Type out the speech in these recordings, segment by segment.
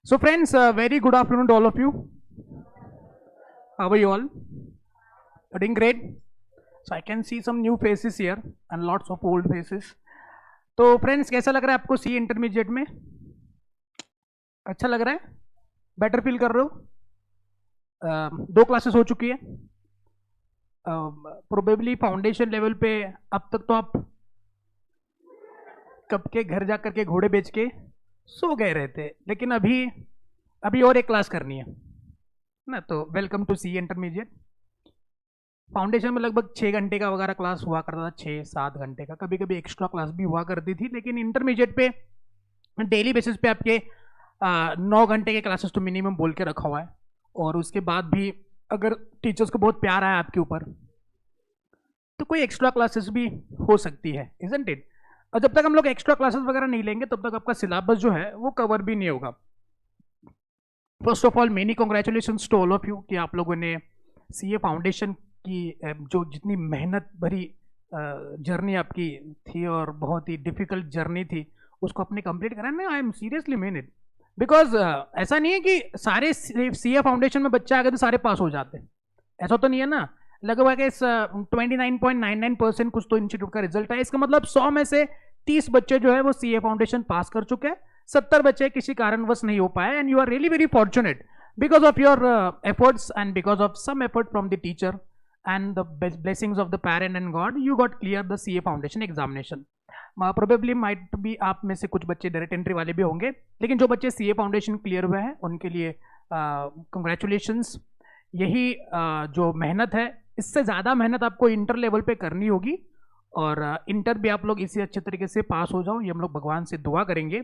So friends, very good afternoon to all of you. How are you all? Doing great. So I can see some new faces here and lots of old faces. तो friends कैसा लग रहा है आपको सी intermediate में? अच्छा लग रहा है? बेटर फील कर रहे हो? 2 क्लासेस हो चुकी है. प्रोबेबली फाउंडेशन लेवल पे अब तक तो आप कब के घर जा करके घोड़े बेच के सो गए रहते, लेकिन अभी और एक क्लास करनी है ना. तो welcome to C intermediate. Foundation में लगभग 6 घंटे का वगैरह क्लास हुआ करता था, 6-7 घंटे का, कभी कभी एक्स्ट्रा क्लास भी हुआ करती थी. लेकिन इंटरमीडिएट पे डेली बेसिस पे आपके 9 घंटे के क्लासेस तो मिनिमम बोल के रखा हुआ है. और उसके बाद भी अगर टीचर्स को बहुत प्यार आया आपके ऊपर तो कोई एक्स्ट्रा क्लासेस भी हो सकती है, इजंट इट. और जब तक हम लोग एक्स्ट्रा क्लासेस वगैरह नहीं लेंगे तब तक आपका सिलेबस जो है वो कवर भी नहीं होगा. First of all many congratulations to all of you कि आप लोगों ने सीए फाउंडेशन की जो जितनी मेहनत भरी जर्नी आपकी थी और बहुत ही डिफिकल्ट जर्नी थी उसको अपने कंप्लीट कराना. I am seriously mean it. Because ऐसा नहीं है कि सारे सीए फाउंडेशन में बच्चे आ गए तो सारे पास हो जाते, ऐसा तो नहीं है ना. लगभग 29.99% कुछ तो इंस्टीट्यूट का रिजल्ट है. इसका मतलब 100 में से 30 बच्चे जो है वो सीए फाउंडेशन पास कर चुके हैं, 70 बच्चे किसी कारणवश नहीं हो पाए. And you are really very fortunate because of your efforts and because of some effort from the teacher and the blessings of the parent and God, you got clear the CA foundation examination. Probably might be आप में से कुछ बच्चे direct entry वाले भी होंगे, लेकिन जो बच्चे CA फाउंडेशन क्लियर हुए हैं उनके लिए कंग्रेचुलेशंस. यही जो मेहनत है इससे ज़्यादा मेहनत आपको इंटर लेवल पे करनी होगी और इंटर भी आप लोग इसी अच्छे तरीके से पास हो जाओ, ये हम लोग भगवान से दुआ करेंगे.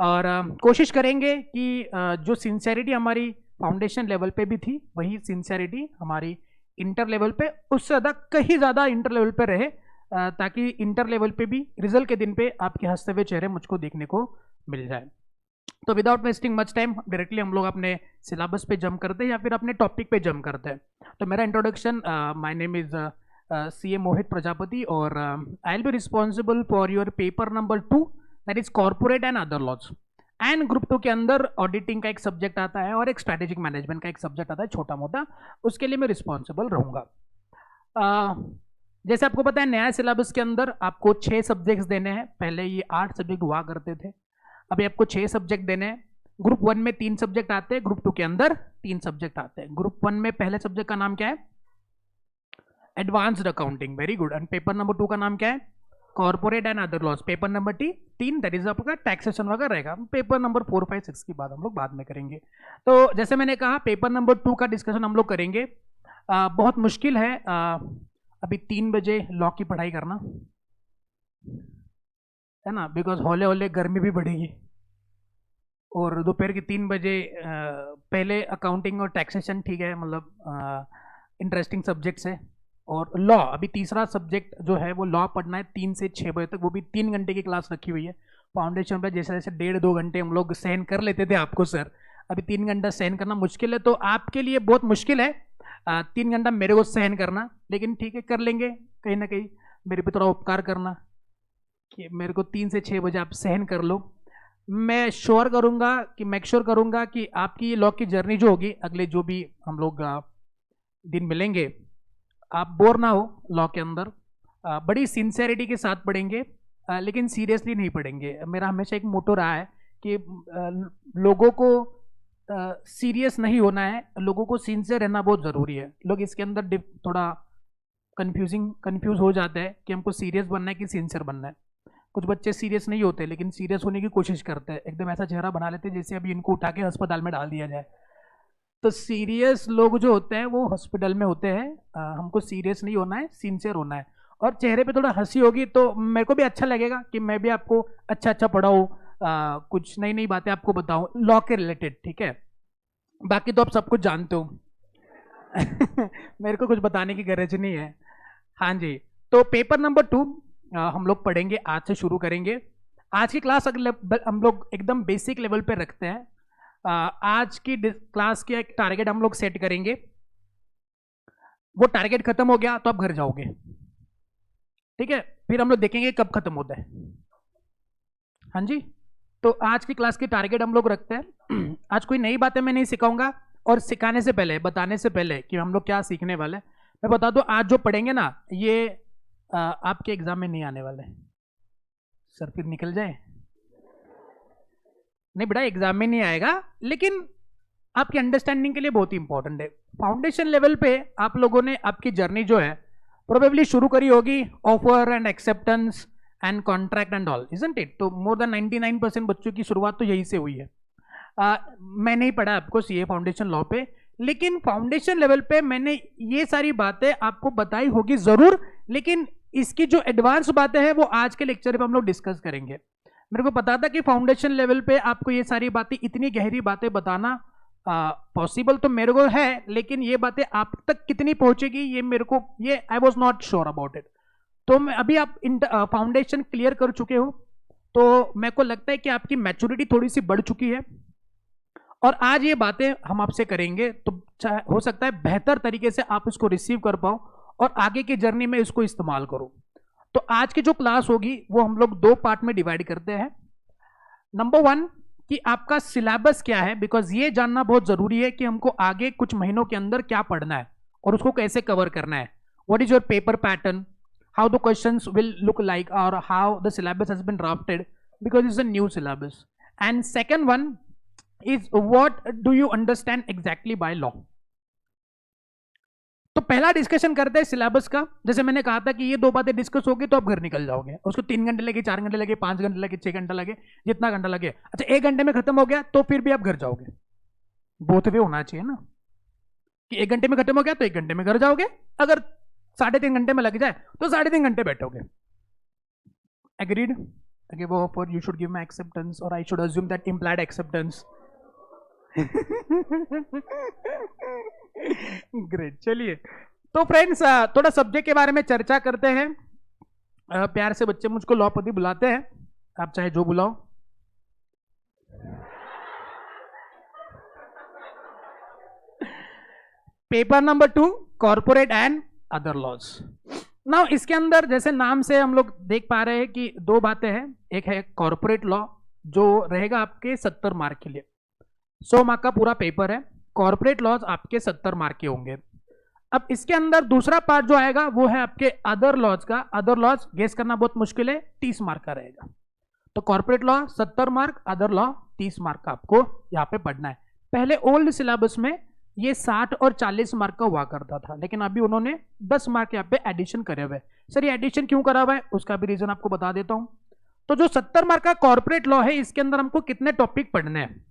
और कोशिश करेंगे कि जो सिंसेरिटी हमारी फाउंडेशन लेवल पे भी थी वही सिंसेरिटी हमारी इंटर लेवल पे उससे ज़्यादा कहीं ज़्यादा इंटर लेवल पे रहे, ताकि इंटर लेवल पे भी रिजल्ट के दिन पे आपके हंसते हुए चेहरे मुझको देखने को मिल जाए. तो without wasting much time directly हम लोग अपने सिलेबस पे जंप करते हैं या फिर अपने टॉपिक पे जंप करते हैं. तो मेरा introduction, my name is CA Mohit Prajapati और I will be responsible for your paper number 2 that is corporate and other laws. And group 2 के अंदर ऑडिटिंग का एक सब्जेक्ट आता है और एक स्ट्रैटेजिक मैनेजमेंट का एक सब्जेक्ट आता है छोटा मोटा, उसके लिए मैं रिस्पॉन्सिबल रहूँगा. जैसे आपको पता है नया सिलेबस के अंदर आपको 6 सब्जेक्ट्स देने हैं. पहले ये 8 सब्जेक्ट हुआ करते थे, अभी आपको 6 सब्जेक्ट देने हैं. ग्रुप 1 में 3 सब्जेक्ट आते हैं, ग्रुप 2 के अंदर 3 सब्जेक्ट आते हैं. ग्रुप 1 में पहले सब्जेक्ट का नाम क्या है? Advanced accounting. Very good. And paper number 2 का नाम क्या है? Corporate and other laws. Paper number 3 that is आपका टैक्सेशन वगैरह रहेगा. पेपर नंबर 4, 5, 6 की बात हम लोग बाद में करेंगे. तो जैसे मैंने कहा पेपर नंबर 2 का डिस्कशन हम लोग करेंगे. बहुत मुश्किल है अभी 3 बजे लॉ की पढ़ाई करना, है ना, बिकॉज हौले हौले गर्मी भी बढ़ेगी और दोपहर के 3 बजे पहले अकाउंटिंग और टैक्सेशन ठीक है, मतलब इंटरेस्टिंग सब्जेक्ट्स है. और लॉ अभी तीसरा सब्जेक्ट जो है वो लॉ पढ़ना है 3 से 6 बजे तक, वो भी 3 घंटे की क्लास रखी हुई है. फाउंडेशन पे जैसे जैसे 1.5-2 घंटे हम लोग सहन कर लेते थे आपको सर, अभी 3 घंटा सहन करना मुश्किल है. तो आपके लिए बहुत मुश्किल है 3 घंटा मेरे को सहन करना, लेकिन ठीक है कर लेंगे. कहीं ना कहीं मेरे पे थोड़ा उपकार करना कि मेरे को 3 से 6 बजे आप सहन कर लो. मैं श्योर करूँगा कि मेक श्योर करूँगा कि आपकी लॉ की जर्नी जो होगी अगले जो भी हम लोग दिन मिलेंगे आप बोर ना हो लॉ के अंदर. बड़ी सिंसेरिटी के साथ पढ़ेंगे, लेकिन सीरियसली नहीं पढ़ेंगे. मेरा हमेशा एक मोटो रहा है कि लोगों को सीरियस नहीं होना है, लोगों को सिंसियर रहना बहुत ज़रूरी है. लोग इसके अंदर थोड़ा कंफ्यूज हो जाते हैं कि हमको सीरियस बनना है कि सिंसियर बनना है. कुछ बच्चे सीरियस नहीं होते लेकिन सीरियस होने की कोशिश करते हैं, एकदम ऐसा चेहरा बना लेते हैं जैसे अभी इनको उठा के अस्पताल में डाल दिया जाए. तो सीरियस लोग जो होते हैं वो हॉस्पिटल में होते हैं. हमको सीरियस नहीं होना है, सिंसियर होना है. और चेहरे पे थोड़ा हंसी होगी तो मेरे को भी अच्छा लगेगा कि मैं भी आपको अच्छा पढ़ाऊँ, कुछ नई नई बातें आपको बताऊँ लॉ के रिलेटेड, ठीक है. बाकी तो आप सब कुछ जानते हो मेरे को कुछ बताने की गरज नहीं है. हाँ जी. तो पेपर नंबर 2 हम लोग पढ़ेंगे, आज से शुरू करेंगे. आज की क्लास हम लोग एकदम बेसिक लेवल पे रखते हैं. आज की क्लास के एक टारगेट हम लोग सेट करेंगे, वो टारगेट खत्म हो गया तो आप घर जाओगे, ठीक है. फिर हम लोग देखेंगे कब खत्म होता है. हाँ जी. तो आज की क्लास की टारगेट हम लोग रखते हैं, आज कोई नई बातें मैं नहीं सिखाऊंगा, और सिखाने से पहले, बताने से पहले कि हम लोग क्या सीखने वाले हैं, मैं बता दूं आज जो पढ़ेंगे ना ये आपके एग्जाम में नहीं आने वाले। सर फिर निकल जाए? नहीं बेटा, एग्जाम में नहीं आएगा, लेकिन आपकी अंडरस्टैंडिंग के लिए बहुत ही इंपॉर्टेंट है। फाउंडेशन लेवल पे आप लोगों ने आपकी जर्नी जो है प्रोबेबली शुरू करी होगी offer and acceptance and contract and all, isn't it? तो मोर देन 99% बच्चों की शुरुआत तो यही से हुई है। मैं नहीं पढ़ा आपको सीए फाउंडेशन लॉ पे, लेकिन फाउंडेशन लेवल पे मैंने ये सारी बातें आपको बताई होगी जरूर, लेकिन इसकी जो एडवांस बातें हैं वो आज के लेक्चर पे हम लोग डिस्कस करेंगे। मेरे को पता था कि फाउंडेशन लेवल पे आपको ये सारी बातें, इतनी गहरी बातें बताना पॉसिबल तो मेरे को है, लेकिन ये बातें आप तक कितनी पहुंचेगी ये मेरे को, ये I was not sure about it. तो मैं अभी आप फाउंडेशन क्लियर कर चुके हो, तो मेरे को लगता है कि आपकी मैच्योरिटी थोड़ी सी बढ़ चुकी है, और आज ये बातें हम आपसे करेंगे तो हो सकता है बेहतर तरीके से आप इसको रिसीव कर पाओ और आगे की जर्नी में इसको इस्तेमाल करो। तो आज की जो क्लास होगी वो हम लोग 2 पार्ट में डिवाइड करते हैं। नंबर 1 कि आपका सिलेबस क्या है, बिकॉज ये जानना बहुत जरूरी है कि हमको आगे कुछ महीनों के अंदर क्या पढ़ना है और उसको कैसे कवर करना है। What is your paper pattern, how the questions will look like, or how the syllabus has been drafted, because it's a new syllabus. And second one is what do you understand exactly by law. तो पहला discussion करते हैं syllabus का। जैसे मैंने कहा था कि ये 2 बातें डिस्कस होगी तो आप घर निकल जाओगे, उसको 3 घंटे लगे, 4 घंटे लगे, 5 घंटे लगे, 6 घंटा लगे, जितना घंटा लगे। अच्छा 1 घंटे में खत्म हो गया तो फिर भी आप घर जाओगे। बोथ वे होना चाहिए ना, कि 1 घंटे में खत्म हो गया तो 1 घंटे में घर जाओगे, अगर 3.5 घंटे में लग जाए तो 3.5 घंटे बैठोगे। एग्रीड? Okay, वो for you should give my acceptance or I should assume that implied acceptance. Great. चलिए तो फ्रेंड्स थोड़ा सब्जेक्ट के बारे में चर्चा करते हैं। प्यार से बच्चे मुझको लॉपति बुलाते हैं, आप चाहे जो बुलाओ। Paper number 2 corporate and other laws. Now इसके अंदर जैसे नाम से हम लोग देख पा रहे हैं कि 2 बातें हैं। एक है कॉर्पोरेट लॉ जो रहेगा आपके 70 मार्क के लिए, 100 मार्क का पूरा पेपर है। कॉर्पोरेट लॉज आपके 70 मार्क के होंगे। अब इसके अंदर दूसरा पार्ट जो आएगा वो है आपके अदर लॉज का। अदर लॉज गेस करना बहुत मुश्किल है, 30 मार्क का रहेगा। तो corporate law 70 mark, other law 30 mark का आपको यहाँ पे पढ़ना है। पहले ओल्ड सिलेबस में ये 60 और 40 मार्क का हुआ करता था, लेकिन अभी उन्होंने 10 मार्क यहाँ पे एडिशन करे हुए। सर ये एडिशन क्यों करा हुआ है उसका भी रीजन आपको बता देता हूं। तो जो 70 मार्क का कॉर्पोरेट लॉ है इसके अंदर हमको कितने टॉपिक पढ़ने हैं।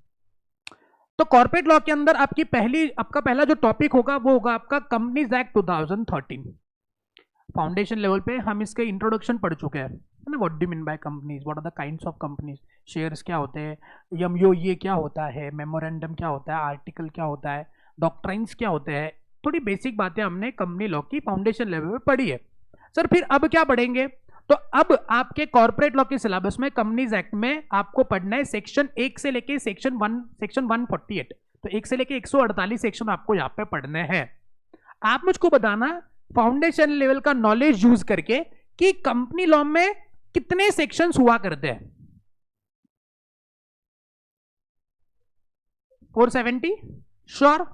तो कॉर्पोरेट लॉ के अंदर आपका पहला जो टॉपिक होगा वो होगा आपका कंपनीज एक्ट 2013। फाउंडेशन लेवल पे हम इसके इंट्रोडक्शन पढ़ चुके हैं ना, what do mean by companies, what are the kinds of companies, shares क्या होते हैं, एमओयू ये क्या होता है, मेमोरेंडम क्या होता है, आर्टिकल क्या होता है, डॉक्ट्राइंस क्या होते हैं। थोड़ी बेसिक बातें हमने कंपनी लॉ की फाउंडेशन लेवल पे पढ़ी है। सर फिर अब क्या पढ़ेंगे, तो अब आपके कॉर्पोरेट लॉ के सिलेबस में कंपनीज एक्ट में आपको पढ़ना है सेक्शन 1 से लेके सेक्शन 148। तो 1 से लेके 148 सेक्शन आपको यहाँ पे पढ़ने हैं। आप मुझको बताना फाउंडेशन लेवल का नॉलेज यूज करके कि कंपनी लॉ में कितने सेक्शंस हुआ करते हैं। 470 श्योर?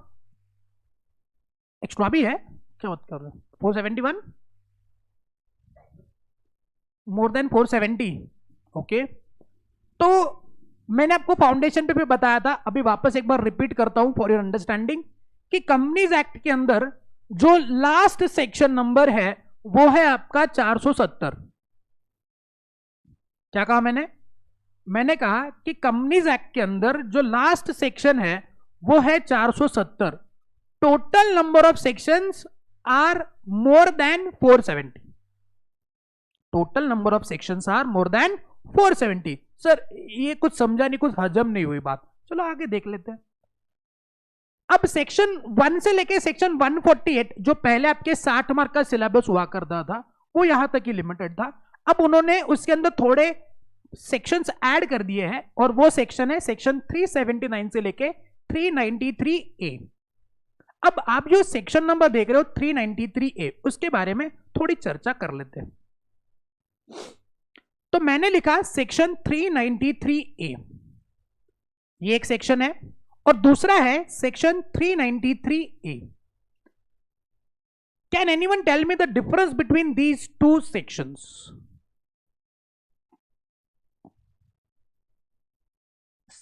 एक्स्ट्रा भी है क्या बात कर रहे हो? 471 मोर देन 470। ओके तो मैंने आपको फाउंडेशन पे भी बताया था, अभी वापस एक बार रिपीट करता हूं फॉर योर अंडरस्टैंडिंग कि कंपनीज एक्ट के अंदर जो लास्ट सेक्शन नंबर है वो है आपका 470। क्या कहा मैंने कहा कि कंपनीज एक्ट के अंदर जो लास्ट सेक्शन है वो है 470। Total number of sections are more than 470। Total number of sections are more than 470। Sir ये कुछ समझा नहीं, कुछ हजम नहीं हुई बात, चलो आगे देख लेते हैं। अब सेक्शन 1 से लेके सेक्शन 148 जो पहले आपके 60 मार्क का सिलेबस हुआ करता था वो यहां तक ही लिमिटेड था। अब उन्होंने उसके अंदर थोड़े सेक्शंस ऐड कर दिए हैं और वो सेक्शन है सेक्शन 379 से लेके 393A। अब आप जो सेक्शन नंबर देख रहे हो 393A उसके बारे में थोड़ी चर्चा कर लेते हैं। तो मैंने लिखा सेक्शन 393A, ये एक सेक्शन है, और दूसरा है section 393A. Can anyone tell me the difference between these two sections?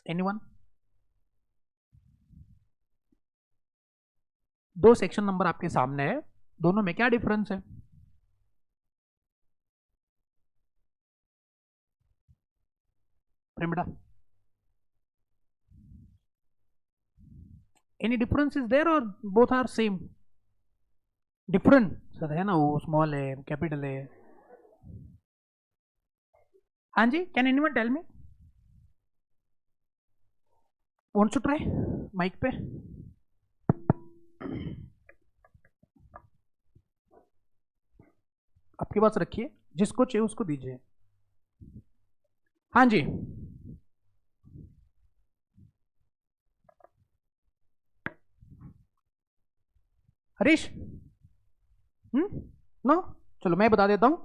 Anyone? दो सेक्शन नंबर आपके सामने है, दोनों में क्या डिफरेंस है? बेटा, एनी डिफरेंस इज देयर और both are same? Different sir है ना, वो स्मॉल है, कैपिटल है. हाँ जी, can anyone tell me? Wants to try mike पे? आपके पास रखिए, जिसको चाहिए उसको दीजिए. हाँ जी, हरीश. नो, चलो मैं बता देता हूं.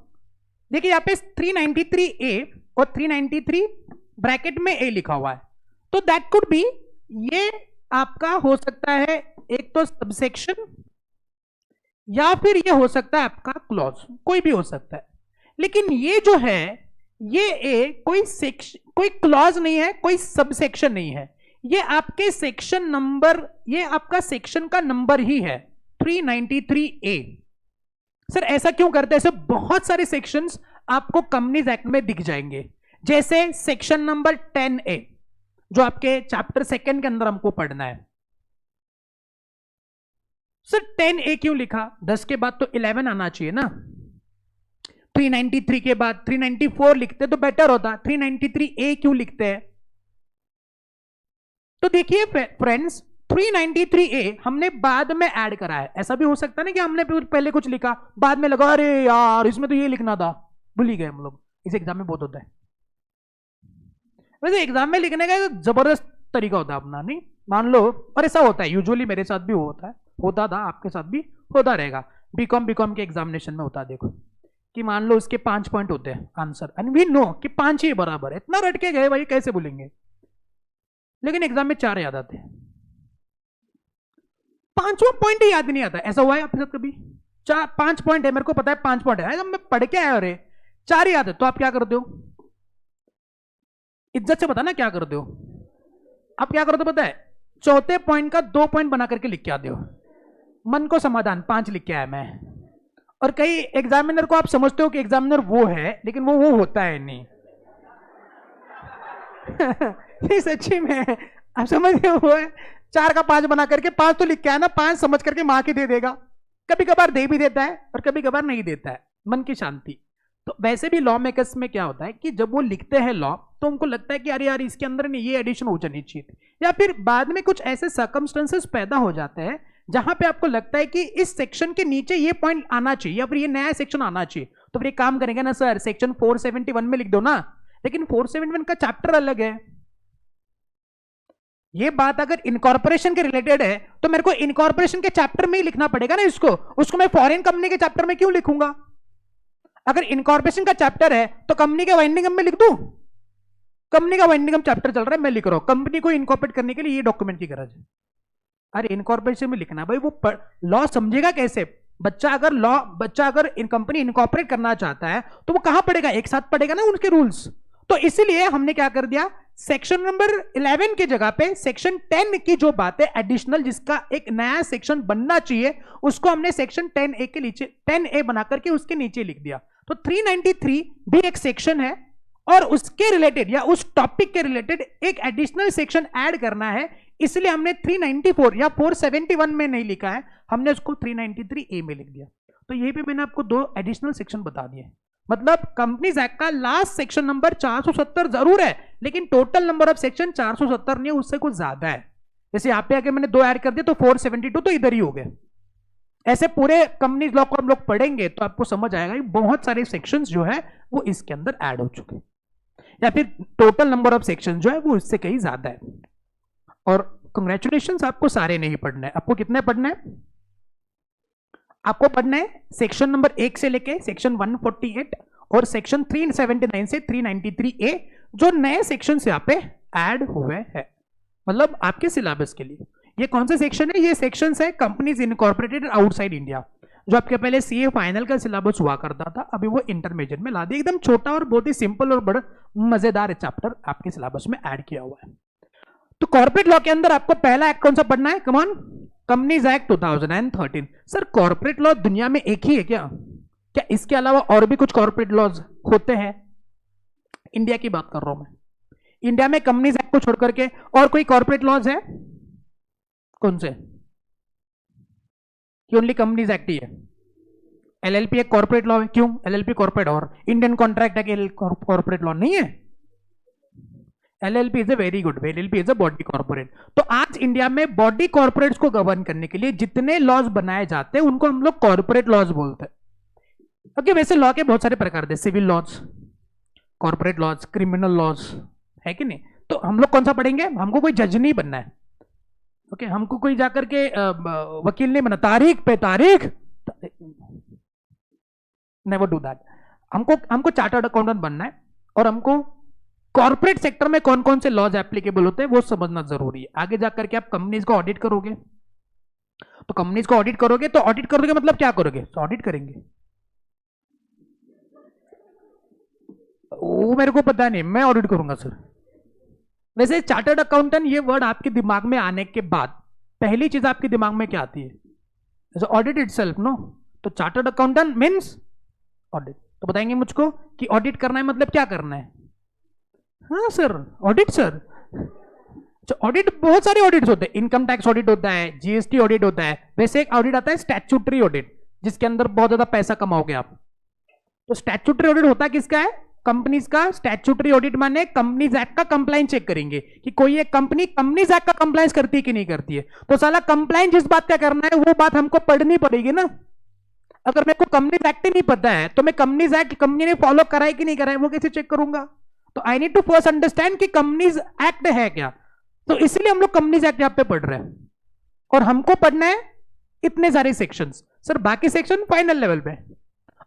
देखिए यहाँ पे 393A और 393 ब्रैकेट में A लिखा हुआ है, तो दैट कुड बी, ये आपका हो सकता है एक तो सबसेक्शन या फिर ये हो सकता है आपका क्लॉज, कोई भी हो सकता है. लेकिन ये जो है ये A कोई सेक्शन, कोई क्लॉज नहीं है, कोई सबसेक्शन नहीं है, ये आपके सेक्शन नंबर, ये आपका सेक्शन का नंबर ही है 393A. सर ऐसा क्यों करते हैं? सर बहुत सारे सेक्शंस आपको कंपनीज एक्ट में दिख जाएंगे, जैसे सेक्शन नंबर 10A जो आपके चैप्टर 2 के अंदर हमको पढ़ना है. सर 10A क्यों लिखा? 10 के बाद तो 11 आना चाहिए ना. 393 के बाद 394 लिखते तो बेटर होता. 393A क्यों लिखते हैं? तो देखिए फ्रेंड्स, 393A हमने बाद में ऐड करा है. ऐसा भी हो सकता है ना कि हमने पहले कुछ लिखा, बाद में लगा अरे यार इसमें तो ये लिखना था, भूल ही गए हम लोग. इस एग्जाम में बहुत होता है. वैसे एग्जाम में लिखने का जबरदस्त तरीका होता है अपना, नहीं मान लो, और ऐसा होता है यूजुअली, मेरे साथ भी होता है, होता था, आपके साथ भी होता रहेगा. बीकॉम के एग्जामिनेशन में होता है. देखो कि मान लो उसके 5 पॉइंट होते हैं आंसर, एंड वी नो कि 5 ही बराबर है. इतना रट के गए भाई, कैसे बोलेंगे? लेकिन एग्जाम में 4 याद आते हैं, 5वां पॉइंट ही याद नहीं आता. ऐसा हुआ है आपके साथ कभी? 5 पॉइंट है, मेरे को पता है 5 पॉइंट है, मैं पढ़ के आया, अरे 4 याद है, तो आप क्या करते हो? इज्जत से बता ना क्या करते हो? आप क्या करते हो पता है? चौथे पॉइंट का 2 पॉइंट बना करके लिख के आते हो. मन को समाधान 5 लिख के आया मैं. और कई एग्जामिनर को आप समझते हो कि एग्जामिनर वो है, लेकिन वो होता है नहीं. ये सच्ची में आप समझ रहे हो, 4 का 5 बना करके 5 तो लिख के आया ना, 5 समझ करके मां के दे देगा. कभी कभार दे भी देता है और कभी कभार नहीं देता है, मन की शांति. तो वैसे भी लॉ मेकर्स में क्या होता है कि जब वो लिखते हैं लॉ, तो उनको लगता है कि अरे यार इसके अंदर नहीं, ये एडिशन हो जानी चाहिए, या फिर बाद में कुछ ऐसे सर्कमस्टेंसेस पैदा हो जाते हैं जहां पे आपको लगता है कि इस सेक्शन के नीचे ये पॉइंट आना चाहिए या फिर ये नया सेक्शन आना चाहिए. तो फिर एक काम करेंगे ना सर, सेक्शन 471 में लिख दो ना. लेकिन 471 का चैप्टर अलग है. ये बात अगर इनकॉर्पोरेशन के रिलेटेड है तो मेरे को इनकॉर्पोरेशन के चैप्टर में ही लिखना पड़ेगा ना इसको. उसको मैं फॉरेन कंपनी के चैप्टर में क्यों लिखूंगा? अगर इनकॉर्पोरेशन का चैप्टर है तो कंपनी के वाइंडिंग में लिख दूं. कंपनी का वाइंडिंग चैप्टर चल रहा है, मैं लिख रहा हूं कंपनी को इनकॉर्पोरेट करने के लिए ये डॉक्यूमेंट की गरज है. अरे इनकॉर्पोरेशन में लिखना भाई, वो लॉ समझेगा कैसे? बच्चा अगर इन कंपनी इनकॉर्पोरेट करना चाहता है तो वो कहां पढ़ेगा? एक साथ पढ़ेगा ना उनके रूल्स. तो इसीलिए हमने क्या कर दिया, सेक्शन नंबर 11 की जगह पे सेक्शन 10 की जो बात है एडिशनल, जिसका एक नया सेक्शन बनना चाहिए, उसको हमने सेक्शन 10A के नीचे 10A बना करके उसके नीचे लिख दिया. तो 393 भी एक सेक्शन है और उसके रिलेटेड या उस टॉपिक के रिलेटेड एक एडिशनल सेक्शन ऐड करना है, इसलिए हमने 394 या 471 में नहीं लिखा है, हमने उसको 393A में लिख दिया. तो यही पे मैंने आपको 2 एडिशनल सेक्शन बता दिए. मतलब कंपनीज एक्ट का लास्ट सेक्शन नंबर 470 जरूर है, लेकिन टोटल नंबर ऑफ सेक्शन 470 नहीं है, उससे कुछ ज्यादा है. जैसे यहाँ पे आके मैंने 2 ऐड कर दिए तो 472 तो इधर ही हो गए. ऐसे पूरे कंपनीज लॉ को हम लोग पढ़ेंगे तो आपको समझ आएगा कि बहुत सारे सेक्शंस जो है वो इसके अंदर ऐड हो चुके हैं, या फिर टोटल नंबर ऑफ सेक्शन जो है वो इससे कहीं ज्यादा है. और कंग्रेचुलेशंस, आपको सारे नहीं पढ़ना है. आपको कितने पढ़ना है? आपको पढ़ना है सेक्शन नंबर 1 से लेके सेक्शन 148 और सेक्शन 379 से 393A जो नए सेक्शन यहाँ पे ऐड हुए हैं, मतलब आपके सिलेबस के लिए। ये कौन से सेक्शन है? ये सेक्शन है कंपनीज इनकॉर्पोरेटेड आउटसाइड इंडिया, जो आपके पहले सीए फाइनल का सिलेबस हुआ करता था, अभी वो इंटरमीडिएट में ला दिया। एकदम छोटा और बहुत ही सिंपल और बड़ा मजेदार चैप्टर आपके सिलेबस में ऐड किया हुआ है। तो कॉर्पोरेट लॉ के अंदर आपको पहला एक्ट कौन सा पढ़ना है? Come on, companies act 2013। Sir corporate law दुनिया में एक ही है क्या? क्या इसके अलावा और भी कुछ कॉर्पोरेट लॉज होते हैं? इंडिया की बात कर रहा हूं मैं। इंडिया में कंपनीज एक्ट को छोड़ करके और कोई कॉर्पोरेट लॉज है? कौन से? कि ओनली कंपनीज एक्ट ही है? एलएलपी एक कॉर्पोरेट लॉ है, क्यों? एलएलपी कॉर्पोरेट और Indian contract act corporate law नहीं है? LLP is a very good, LLP is a body corporate. तो आज इंडिया में बॉडी कॉर्पोरेट्स को गवर्न करने के लिए जितने लॉज बनाए जाते हैं उनको हम लोग कॉर्पोरेट लॉज बोलते हैं। ओके, वैसे लॉ के बहुत सारे प्रकार थे, civil laws, corporate laws, criminal laws, है कि नहीं? तो हम लोग कौन सा पढ़ेंगे? हमको कोई जज नहीं बनना है, ओके हमको कोई जाकर के वकील नहीं बनना, तारीख पे तारीख, नेवर डू दैट। हमको चार्टर्ड अकाउंटेंट बनना है और हमको कॉर्पोरेट सेक्टर में कौन कौन से लॉज एप्लीकेबल होते हैं वो समझना जरूरी है। आगे जाकर के आप कंपनीज को ऑडिट करोगे, तो कंपनीज को ऑडिट करोगे तो ऑडिट करोगे मतलब क्या करोगे? तो ऑडिट करेंगे। वो मेरे को पता नहीं, मैं ऑडिट करूंगा सर। वैसे चार्टर्ड अकाउंटेंट ये वर्ड आपके दिमाग में आने के बाद पहली चीज आपके दिमाग में क्या आती है? जैसे ऑडिट इटसेल्फ, नो? तो चार्टर्ड अकाउंटेंट मींस ऑडिट। तो बताएंगे मुझको कि ऑडिट करना है मतलब क्या करना है? हाँ सर, ऑडिट सर। ऑडिट बहुत सारे ऑडिट्स होते हैं, इनकम टैक्स ऑडिट होता है, जीएसटी ऑडिट होता है। वैसे एक ऑडिट आता है स्टैट्यूटरी ऑडिट, जिसके अंदर बहुत ज्यादा पैसा कमाओगे आप। तो स्टैट्यूटरी ऑडिट होता है किसका है? कंपनीज का। स्टैट्यूटरी ऑडिट माने कंपनीज एक्ट का कंप्लायंस चेक करेंगे कि कोई एक कंपनी कंपनीज एक्ट का कंप्लायंस करती है कि नहीं करती है। तो साला कंप्लायंस जिस बात का करना है वो बात हमको पढ़नी पड़ेगी ना। अगर मेरे को कंपनीज एक्ट ही नहीं पता है तो मैं कंपनीज एक्ट कंपनी ने फॉलो करा है कि नहीं करा है वो कैसे चेक करूंगा? तो I need to first understand कि कंपनीज एक्ट है क्या। तो इसलिए हम लोग कंपनीज एक्ट यहां पे पढ़ रहे हैं और हमको पढ़ना है इतने सारे सेक्शंस। सर बाकी सेक्शन फाइनल लेवल पे,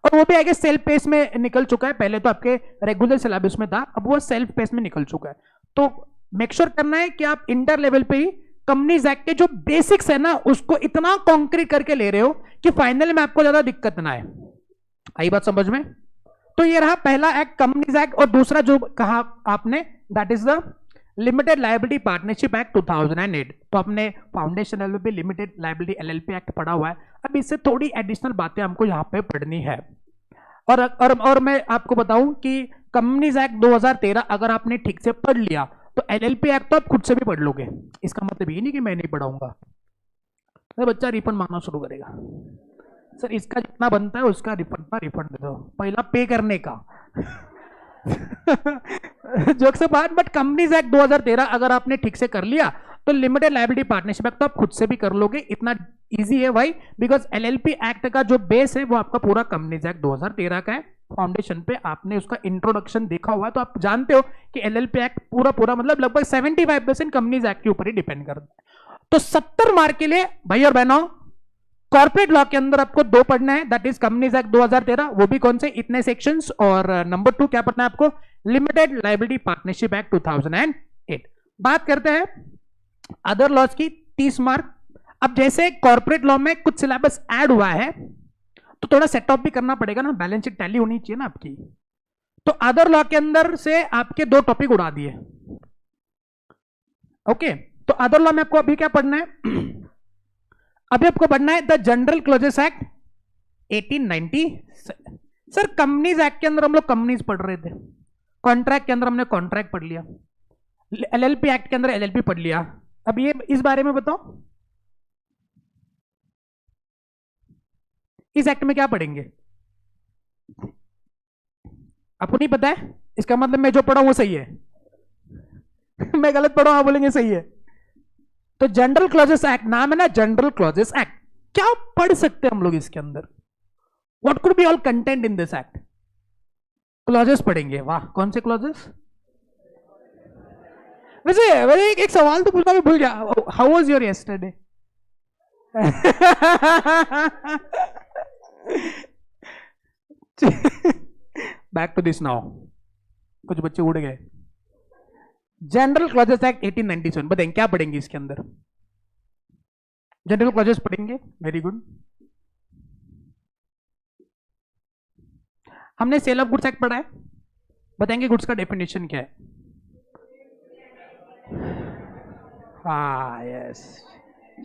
और वो भी आगे सेल्फ पेस में निकल चुका है। पहले तो आपके रेगुलर सिलेबस में था, अब वो सेल्फ पेस में निकल चुका है। तो मेक श्योर करना है कि आप इंटर लेवल पे ही कंपनीज एक्ट के जो बेसिक्स है ना उसको इतना कॉन्क्रीट करके ले रहे हो कि फाइनल में आपको ज्यादा दिक्कत ना आए। आई बात समझ में? तो ये रहा पहला एक्ट कंपनीज एक्ट, और दूसरा जो कहा आपने that is the limited liability partnership act 2008। तो आपने फाउंडेशन लेवल पे लिमिटेड लायबिलिटी एलएलपी एक्ट पढ़ा हुआ है। अब इससे थोड़ी एडिशनल बातें हमको यहाँ पे पढ़नी है। और मैं आपको बताऊं कि कंपनीज एक्ट 2013 अगर आपने ठीक से पढ़ लिया तो एलएलपी एक्ट तो आप खुद से भी पढ़ लोगे। इसका मतलब ये नहीं कि मैं नहीं पढ़ाऊंगा, तो बच्चा रिफंड मांगना शुरू करेगा। सर इसका जितना बनता है उसका रिफंड दे दो, पहला पे करने का। जोक से बात, बट कंपनीज एक्ट 2013 अगर आपने ठीक से कर लिया तो लिमिटेड लायबिलिटी पार्टनरशिप एक्ट तो आप खुद से भी कर लोगे। इतना इजी है भाई, बिकॉज एलएलपी एक्ट का जो बेस है वो आपका पूरा कंपनीज एक्ट 2013 का है। फाउंडेशन पे आपने उसका इंट्रोडक्शन देखा हुआ है तो आप जानते हो कि एलएलपी एक्ट पूरा मतलब लगभग 75% कंपनीज एक्ट के ऊपर ही डिपेंड करता है। तो 70 मार्क के लिए भाई और बहनों कॉर्पोरेट लॉ के अंदर आपको दो पढ़ना है, दैट इज कंपनीज एक्ट 2013, वो भी कौन से? इतने सेक्शंस। और नंबर 2 क्या पढ़ना है आपको? Limited liability partnership act 2008। बात करते हैं अदर लॉज की, 30 मार्क। अब जैसे कॉर्पोरेट लॉ में कुछ सिलेबस ऐड हुआ है तो थोड़ा सेटअप भी करना पड़ेगा ना, बैलेंस शीट टैली होनी चाहिए ना आपकी। तो अदर लॉ के अंदर से आपके 2 टॉपिक उड़ा दिए। ओके, तो अदर लॉ में आपको अभी क्या पढ़ना है? अभी आपको पढ़ना है the general clauses act 1890। Sir companies act के अंदर हम लोग कंपनीज पढ़ रहे थे, कॉन्ट्रैक्ट के अंदर हमने कॉन्ट्रैक्ट पढ़ लिया, एलएलपी एक्ट के अंदर एलएलपी पढ़ लिया। अब ये इस बारे में बताओ, इस एक्ट में क्या पढ़ेंगे? आपको नहीं पता है? इसका मतलब मैं जो पढ़ा वो सही है। मैं गलत पढ़ा, हाँ बोलेंगे सही है। तो जनरल क्लॉजेस एक्ट नाम है ना, जनरल क्लॉजेस एक्ट। क्या पढ़ सकते हैं हम लोग इसके अंदर? What could be all content in this act? Clauses पढ़ेंगे। वाह, कौन से क्लॉजेस? वैसे एक सवाल तो पूछना मैं भूल गया, how was your yesterday? Back to this now, कुछ बच्चे उड़ गए। जनरल क्लॉजेस एक्ट 1897, बताएंगे क्या पढ़ेंगे इसके अंदर? जनरल क्लॉजेस पढ़ेंगे, वेरी गुड। हमने सेल ऑफ गुड्स एक्ट पढ़ा है, बताएंगे गुड्स का डेफिनेशन क्या है? हाँ यस,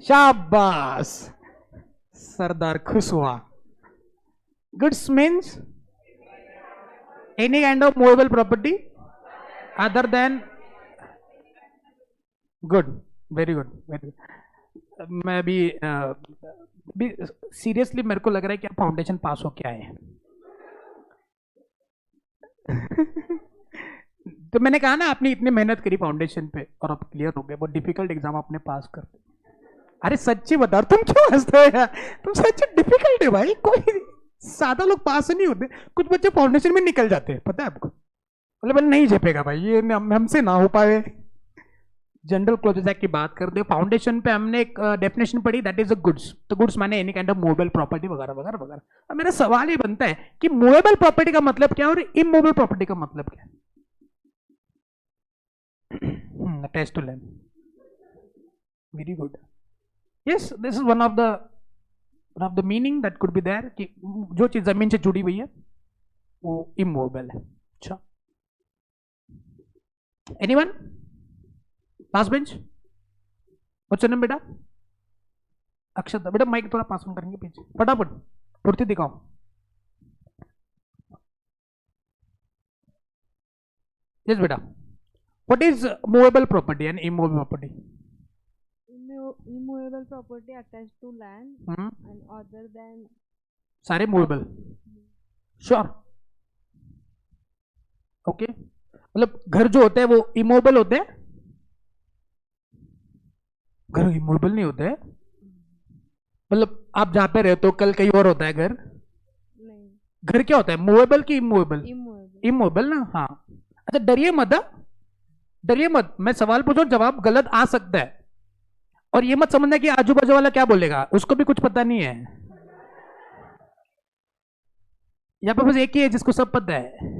शाबाश, सरदार खुश हुआ। Goods means any kind of movable property other than, good, very good, very good. मैं भी सीरियसली मेरे को लग रहा है कि आप फाउंडेशन पास हो क्या है। तो मैंने कहा ना, आपने इतनी मेहनत करी फाउंडेशन पे और आप क्लियर हो गए, बहुत डिफिकल्ट एग्जाम आपने पास कर। अरे सच्ची बता, तुम क्यों हंसते हो यार? तुम सच्ची डिफिकल्ट है भाई, कोई सादा लोग पास नहीं होते, कुछ बच्चे फाउंडेशन में निकल जाते हैं, पता है आपको? मतलब नहीं झेपेगा भाई, ये हमसे ना हो पाए। जनरल क्लॉजेस एक्ट की बात कर दे, फाउंडेशन पे हमने एक डेफिनेशन पढ़ी, दैट इज अ गुड्स। तो गुड्स माने any kind of movable property वगैरह वगैरह वगैरह। अब मेरा सवाल ये बनता है कि मूवेबल प्रॉपर्टी का मतलब क्या है और इमूवेबल प्रॉपर्टी का मतलब क्या है? Test to learn, very good. Yes, this is one of the meaning that could be there, कि जो चीज जमीन से जुड़ी हुई है वो इमूवेबल है। अच्छा, anyone? Last bench, what's your name बेटा? अक्षत, बेटा माइक थोड़ा पास ऑन करेंगे पीछे, फटाफट फुर्ती दिखाओ। यस बेटा, what is movable property and immovable property? Immovable property attached to land and other than सारे मूवेबल, श्योर? ओके, मतलब घर जो होते हैं वो इमूवेबल होते हैं? घर इमूवेबल नहीं होते हैं, मतलब आप जहां पे रहते हो कल कहीं और होता है घर? नहीं, घर क्या होता है, मूवेबल की इमूवेबल? immovable। इमूवेबल ना, हाँ। अच्छा डरिए मत, डरिए मत, मैं सवाल पूछूं जवाब गलत आ सकता है, और ये मत समझना कि आजू बाजू वाला क्या बोलेगा, उसको भी कुछ पता नहीं है। यहाँ पे बस एक ही है जिसको सब पता है।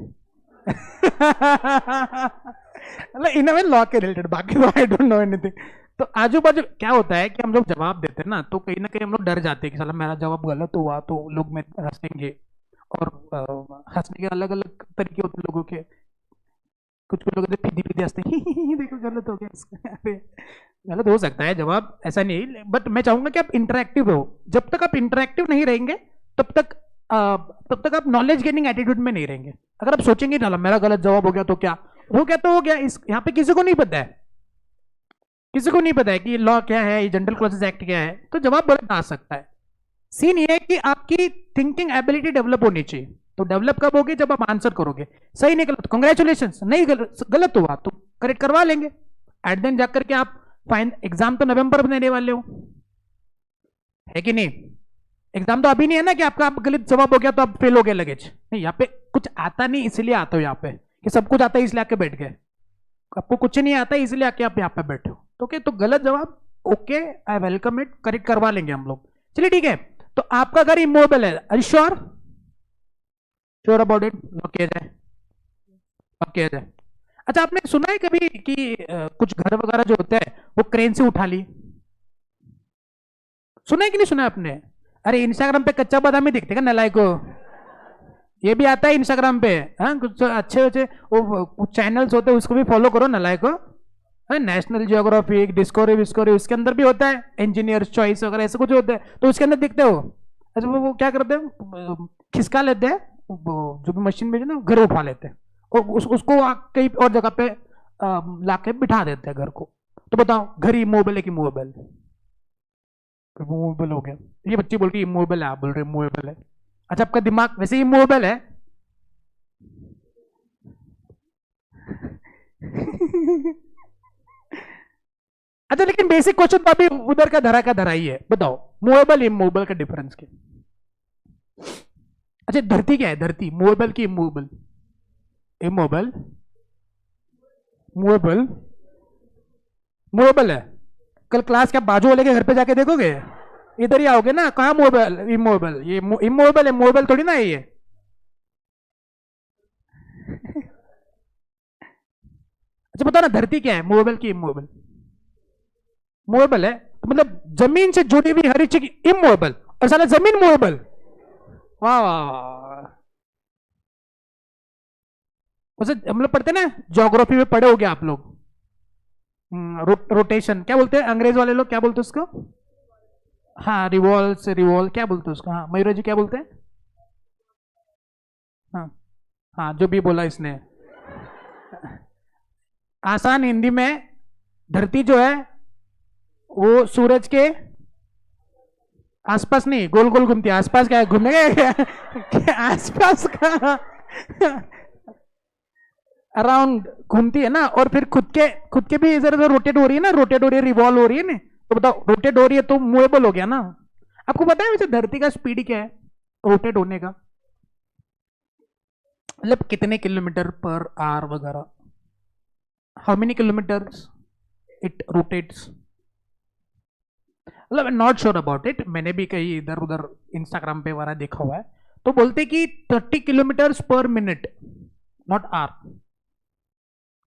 मतलब इन लॉ के रिलेटेड, बाकी आई डोंट नो एनीथिंग। तो आजू बाजू क्या होता है कि हम लोग जवाब देते हैं ना, तो कहीं ना कहीं हम लोग डर जाते हैं कि साला मेरा जवाब गलत हुआ तो लोग मेरे हंसेंगे, और हंसने के अलग अलग तरीके होते हैं लोगों के। कुछ लोग पीधी पीधी हंसते हैं, देखो गलत हो गया इसका। अरे गलत हो सकता है जवाब, ऐसा नहीं, बट मैं चाहूंगा कि आप इंटरेक्टिव हो। जब तक आप इंटरेक्टिव नहीं रहेंगे तब तक आप नॉलेज गेनिंग एटीट्यूड में नहीं रहेंगे। अगर आप सोचेंगे ना मेरा गलत जवाब हो गया तो क्या हो गया, तो हो गया। इस यहाँ पे किसी को नहीं पता है, किसी को नहीं पता है कि लॉ क्या है, ये जनरल क्लॉजेस एक्ट क्या है, तो जवाब गलत आ सकता है। सीन ये है कि आपकी थिंकिंग एबिलिटी डेवलप होनी चाहिए। तो डेवलप कब होगी, जब आप आंसर करोगे। सही निकला तो कांग्रेचुलेशन, नहीं गलत हुआ तो करेक्ट करवा लेंगे। एट देन जाकर के आप फाइन, एग्जाम तो नवंबर में देने वाले हो, है कि नहीं? एग्जाम तो अभी नहीं है ना कि आपका आप गलत जवाब हो गया तो आप फेल हो गए लगेज। नहीं, यहाँ पे कुछ आता नहीं इसलिए आता हो, यहाँ पे कि सब कुछ आता है इसलिए आके बैठ गए। आपको कुछ नहीं आता इसलिए आके आप यहाँ पे बैठे हो, तो ओके, तो गलत जवाब okay, I welcome it, correct करवा लेंगे हम लोग। चलिए ठीक है, तो आपका घर इमूवेबल है, are you sure? Sure about it? Lock किया जाए, लॉक किया जाए। अच्छा, आपने सुना है कभी कि कुछ घर वगैरह जो होता है वो क्रेन से उठा ली? सुना है कि नहीं सुना है आपने? अरे इंस्टाग्राम पे कच्चा बादाम ही दिखते का नलायक को, ये भी आता है इंस्टाग्राम पे। हाँ, कुछ अच्छे अच्छे वो चैनल्स होते हैं, उसको भी फॉलो करो नलायक को। नेशनल जियोग्राफिक, डिस्कवरी विस्कवरी, उसके अंदर भी होता है, इंजीनियर्स चॉइस वगैरह ऐसा कुछ होता है, तो उसके अंदर दिखते हो। अच्छा, वो क्या करते हैं, खिसका लेते हैं, जो भी मशीन में ना घर उठा लेते हैं, और उसको कहीं और जगह पे लाके बिठा देते हैं घर को। तो बताओ, घर इमूवेबल है कि मूवेबल? मूवेबल हो गया। ये बच्ची बोल रही इमूवेबल है, आप बोल रहे मूवेबल है। अच्छा, आपका दिमाग वैसे ही मूवेबल है। अच्छा, लेकिन बेसिक क्वेश्चन तो अभी उधर का धरा ही है। बताओ मूवेबल इमूवेबल का डिफरेंस क्या? अच्छा, धरती क्या है, धरती मूवेबल की इमूवेबल? इमूवेबल, मूवेबल, मूवेबल है। कल क्लास क्या बाजू वाले के घर पे जाके देखोगे? इधर ही आओगे ना, कहा मूवेबल इमूवेबल? ये इमूवेबल है, मूवेबल थोड़ी ना है ये। अच्छा बताओ ना, धरती क्या है, मूवेबल की इमूवेबल? मूवेबल है, तो मतलब जमीन से जुड़ी हुई हर एक चीज इमूवेबल, और साला जमीन मूवेबल। वाह वाह वाह। उसे हम लोग पढ़ते ना, ज्योग्राफी में पढ़े हो गया आप लोग, रोटेशन क्या बोलते हैं अंग्रेज वाले लोग, क्या बोलते हैं उसको? हाँ रिवॉल्व से रिवॉल्व, क्या बोलते हैं उसको? हाँ मयूर जी क्या बोलते हैं? हाँ हाँ, जो भी बोला इसने। आसान हिंदी में, धरती जो है वो सूरज के आसपास नहीं, गोल गोल घूमती है। आसपास क्या है, घूमने का आसपास का अराउंड घूमती है ना, और फिर खुद के भी इधर उधर रोटेट हो रही है ना, रोटेट हो रही है, रिवॉल्व हो रही है ना। तो बताओ, रोटेट हो रही है तो मूवेबल हो गया ना। आपको पता है वैसे धरती का स्पीड क्या है रोटेट होने का? मतलब कितने किलोमीटर पर आवर वगैरह, how many kilometres it rotates? मतलब नॉट श्योर अबाउट इट, मैंने भी कहीं इधर उधर इंस्टाग्राम पे वगैरह देखा हुआ है। तो बोलते कि 30 kilometre per minute, not or,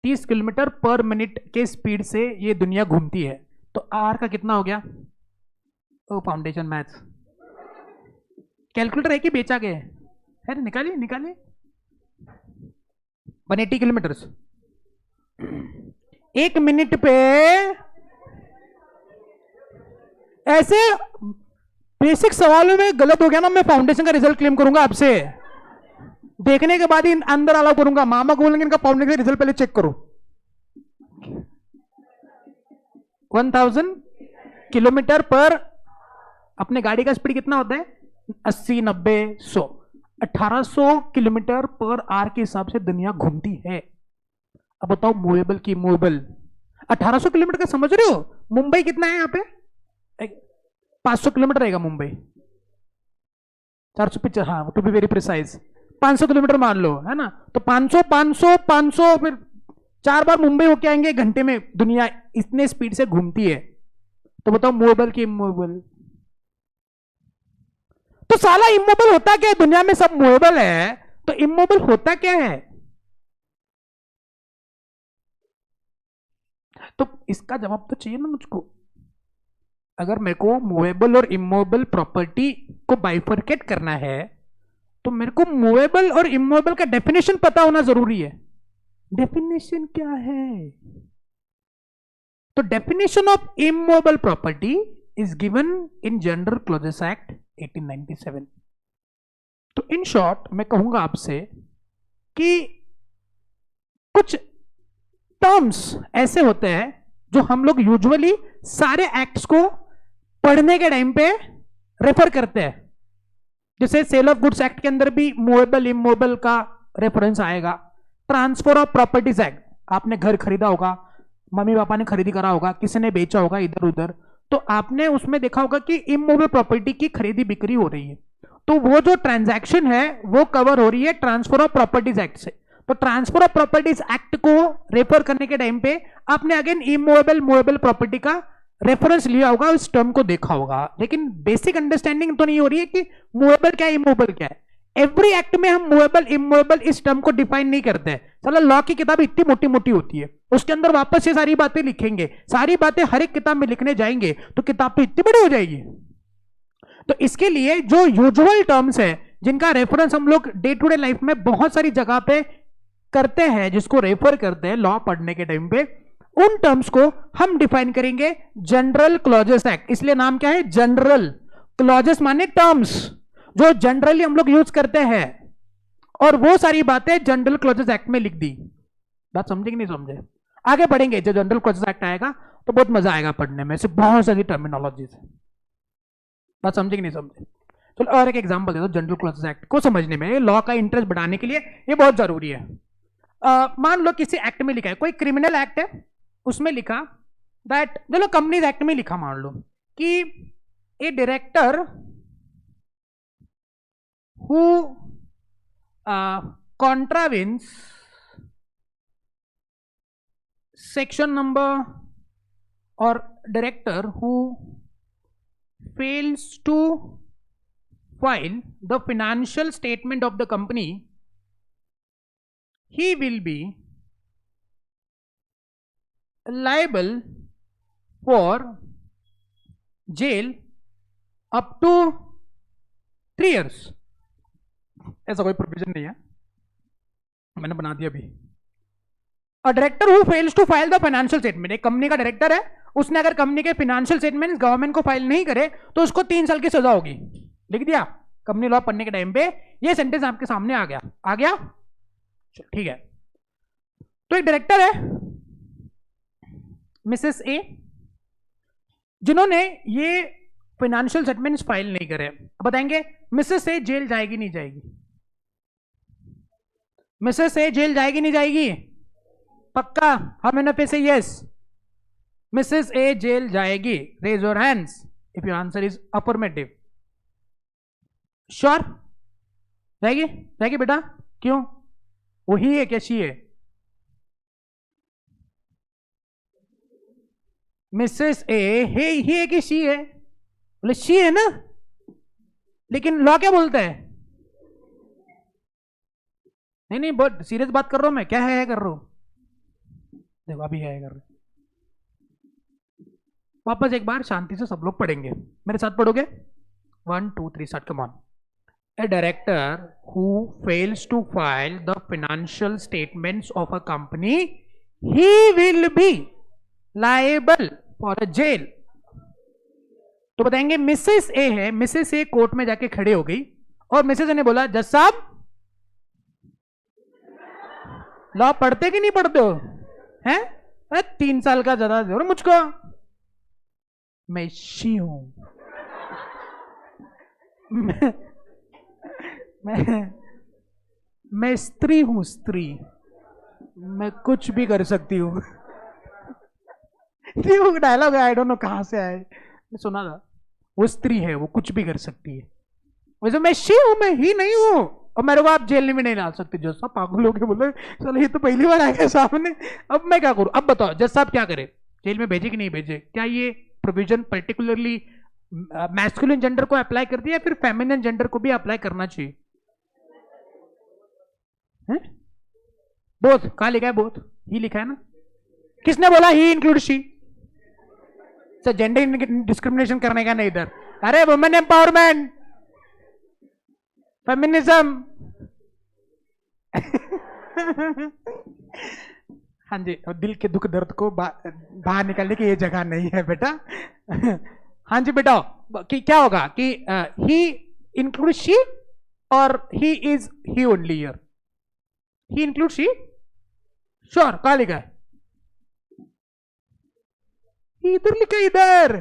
30 kilometre per minute के स्पीड से ये दुनिया घूमती है। तो आर का कितना हो गया? ओ फाउंडेशन मैथ्स, कैलकुलेटर है कि बेचा गया है? निकालिए निकालिए। 180 किलोमीटर एक मिनट पे। ऐसे बेसिक सवालों में गलत हो गया ना, मैं फाउंडेशन का रिजल्ट क्लेम करूंगा आपसे। देखने के बाद ही अंदर अलाउ करूंगा, मामा को बोलेंगे इनका फाउंडेशन का रिजल्ट पहले चेक करो। 1000 किलोमीटर पर, अपने गाड़ी का स्पीड कितना होता है? 80 90 100, 1800 किलोमीटर पर आवर के हिसाब से दुनिया घूमती है। अब बताओ मूवेबल की मूवेबल 1800 किलोमीटर का, समझ रहे हो? मुंबई कितना है यहाँ पे? 500 किलोमीटर रहेगा मुंबई, 450, हाँ to be very precise 500 kilometre मान लो, है ना? तो 500 500 500, फिर 4 बार मुंबई होके आएंगे घंटे में। दुनिया इतने स्पीड से घूमती है। तो बताओ मूवेबल की इमूवेबल? तो साला इमूवेबल होता क्या है? दुनिया में सब मूवेबल है, तो इमूवेबल होता क्या है? तो इसका जवाब तो चाहिए ना मुझको। अगर मेरे को मूवेबल और इमूवेबल प्रॉपर्टी को बाइफरकेट करना है, तो मेरे को मूवेबल और इमूवेबल का डेफिनेशन पता होना जरूरी है। डेफिनेशन क्या है? तो definition of immovable property is given in general clauses act 1897। तो इन शॉर्ट मैं कहूंगा आपसे कि कुछ टर्म्स ऐसे होते हैं जो हम लोग यूजुअली सारे एक्ट्स को पढ़ने के टाइम पे रेफर करते हैं। जैसे सेल ऑफ गुड्स एक्ट के अंदर भी मूवेबल इमूवेबल का रेफरेंस आएगा। ट्रांसफर ऑफ प्रॉपर्टीज एक्ट, आपने घर खरीदा होगा, मम्मी पापा ने खरीदी करा होगा, किसी ने बेचा होगा इधर उधर, तो आपने उसमें देखा होगा कि इमूवेबल प्रॉपर्टी की खरीदी बिक्री हो रही है। तो वो जो ट्रांजैक्शन है वो कवर हो रही है ट्रांसफर ऑफ प्रॉपर्टीज एक्ट से। तो ट्रांसफर ऑफ प्रॉपर्टीज एक्ट को रेफर करने के टाइम पे आपने अगेन इमूवेबल मूवेबल प्रॉपर्टी का रेफरेंस लिया होगा, उस टर्म को देखा होगा। लेकिन बेसिक अंडरस्टैंडिंग तो नहीं हो रही है कि मूवेबल क्या है इमूवेबल क्या है। एवरी एक्ट में हम मूवेबल इमूवेबल इस टर्म को डिफाइन नहीं करते हैं। चलो लॉ की किताब इतनी मोटी मोटी होती है, उसके अंदर वापस ये सारी बातें लिखेंगे, सारी बातें हर एक किताब में लिखने जाएंगे तो किताब तो इतनी बड़ी हो जाएगी। तो इसके लिए जो यूजुअल टर्म्स है जिनका रेफरेंस हम लोग डे टू डे लाइफ में बहुत सारी जगह पे करते हैं, जिसको रेफर करते हैं लॉ पढ़ने के टाइम पे, उन टर्म्स को हम डिफाइन करेंगे जनरल क्लॉजेस एक्ट। इसलिए नाम क्या है? जनरल क्लॉजेस माने टर्म्स जो जनरली हम लोग यूज करते हैं, और वो सारी बातें जनरल क्लॉजेस एक्ट में लिख दी। बात समझे कि नहीं समझे? आगे बढ़ेंगे, जो जनरल क्लॉजेस एक्ट आएगा तो बहुत मजा आएगा पढ़ने में, सिर्फ बहुत सारी टर्मिनोलॉजीज है। बात समझे कि नहीं समझे? चलो और एक एग्जांपल दे दो जनरल क्लॉजेस एक्ट को समझने में, लॉ का इंटरेस्ट बढ़ाने के लिए ये बहुत जरूरी है। मान लो किसी एक्ट में लिखा है, कोई क्रिमिनल एक्ट है, उसमें लिखा दैट, चलो कंपनीज एक्ट में लिखा मान लो कि ए director who contravenes section number, or director who fails to file the financial statement of the company, he will be liable for jail up to 3 years। ऐसा कोई प्रोविजन नहीं है, मैंने बना दिया अभी। A director who fails to file the financial statement, एक कंपनी का डायरेक्टर है, उसने अगर कंपनी के फाइनेंशियल स्टेटमेंट गवर्नमेंट को फाइल नहीं करे तो उसको 3 साल की सजा होगी। लिख दिया कंपनी लॉ पढ़ने के टाइम पे, ये सेंटेंस आपके सामने आ गया, आ गया, ठीक है। तो एक डायरेक्टर है मिसेस ए, जिन्होंने ये फाइनेंशियल स्टेटमेंट्स फाइल नहीं करे। बताएंगे मिसेस ए जेल जाएगी नहीं जाएगी? मिसेस ए जेल जाएगी नहीं जाएगी? पक्का? हम इन पे से यस, मिसेस ए जेल जाएगी। Raise your hands if your answer is affirmative. Sure? जाएगी? जाएगी बेटा? क्यों? वो ही है क्या शी है? मिसेस ए है ही है कि शी है? बोले शी है ना, लेकिन लॉ क्या बोलता है? नहीं नहीं, बहुत सीरियस बात कर रहा हूं मैं, क्या है कर रहा हूं, देखो अभी है कर रहा हूं। वापस एक बार शांति से सब लोग पढ़ेंगे, मेरे साथ पढ़ोगे? 1 2 3 start, come on. A director who fails to file the financial statements of a company, he will be liable for a jail। तो बताएंगे मिसेस ए है, मिसेस ए कोर्ट में जाके खड़े हो गई और मिसेस ए ने बोला जज साहब लॉ पढ़ते कि नहीं पढ़ते हो हैं? 3 साल का ज्यादा दो मुझको, मैं शी हूं, मैं स्त्री हूं, स्त्री, मैं कुछ भी कर सकती हूं। डायलॉग आई डोंट नो कहां से आए, सुना था। वो स्त्री है, वो कुछ भी कर सकती है। वैसे मैं शी हूं, मैं ही नहीं हूं, और मेरे को आप जेल में नहीं डाल सकते। जज साहब पागल हो गए, बोले चलो ये तो पहली बार आएगा सामने, अब मैं क्या करूं? अब बताओ जज साहब क्या करे, जेल में भेजे कि नहीं भेजे? क्या ये प्रोविजन पर्टिकुलरली मैस्कुलिन जेंडर को अप्लाई करती है या फिर फेमिनिन जेंडर को भी अप्लाई करना चाहिए? बोथ? कहां लिखा है बोथ? ही लिखा है ना। किसने बोला he include she? Sir gender discrimination करने का नहीं इधर। अरे वुमेन एम्पावरमेंट, फेमिनिज्म। हाँ जी, दिल के दुख दर्द को बाहर निकालने की ये जगह नहीं है बेटा। हाँ जी बेटा, कि क्या होगा कि ही इंक्लूड शी और he is he only here? He include she, sure? कहां लिखा है? इधर लिखा है, इधर।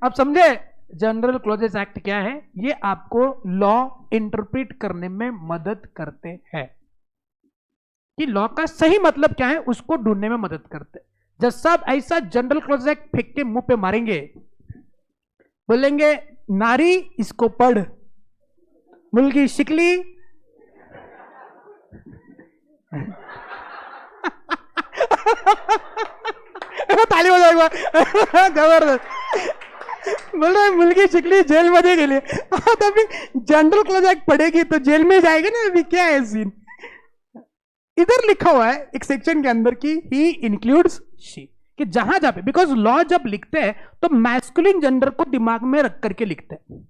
अब समझे जनरल क्लॉजेस एक्ट क्या है? ये आपको लॉ इंटरप्रेट करने में मदद करते हैं कि लॉ का सही मतलब क्या है, उसको ढूंढने में मदद करते हैं। जज साहब ऐसा जनरल क्लॉजेस एक्ट फेंक के मुंह पे मारेंगे, बोलेंगे नारी इसको पढ़, मुल्की शिकली। ताली हो जाएगा, जबरदस्त। बोल रहे मुल्की शिकली जेल में गेली, तो अभी जनरल क्लॉज एक्ट पढ़ेगी तो जेल में जाएगी ना। अभी क्या है सीन? इधर लिखा हुआ है एक सेक्शन के अंदर कि ही इंक्लूड्स शी, कि जहां जहां पे, बिकॉज लॉ जब लिखते हैं तो मैस्कुलिन जेंडर को दिमाग में रख करके लिखते हैं।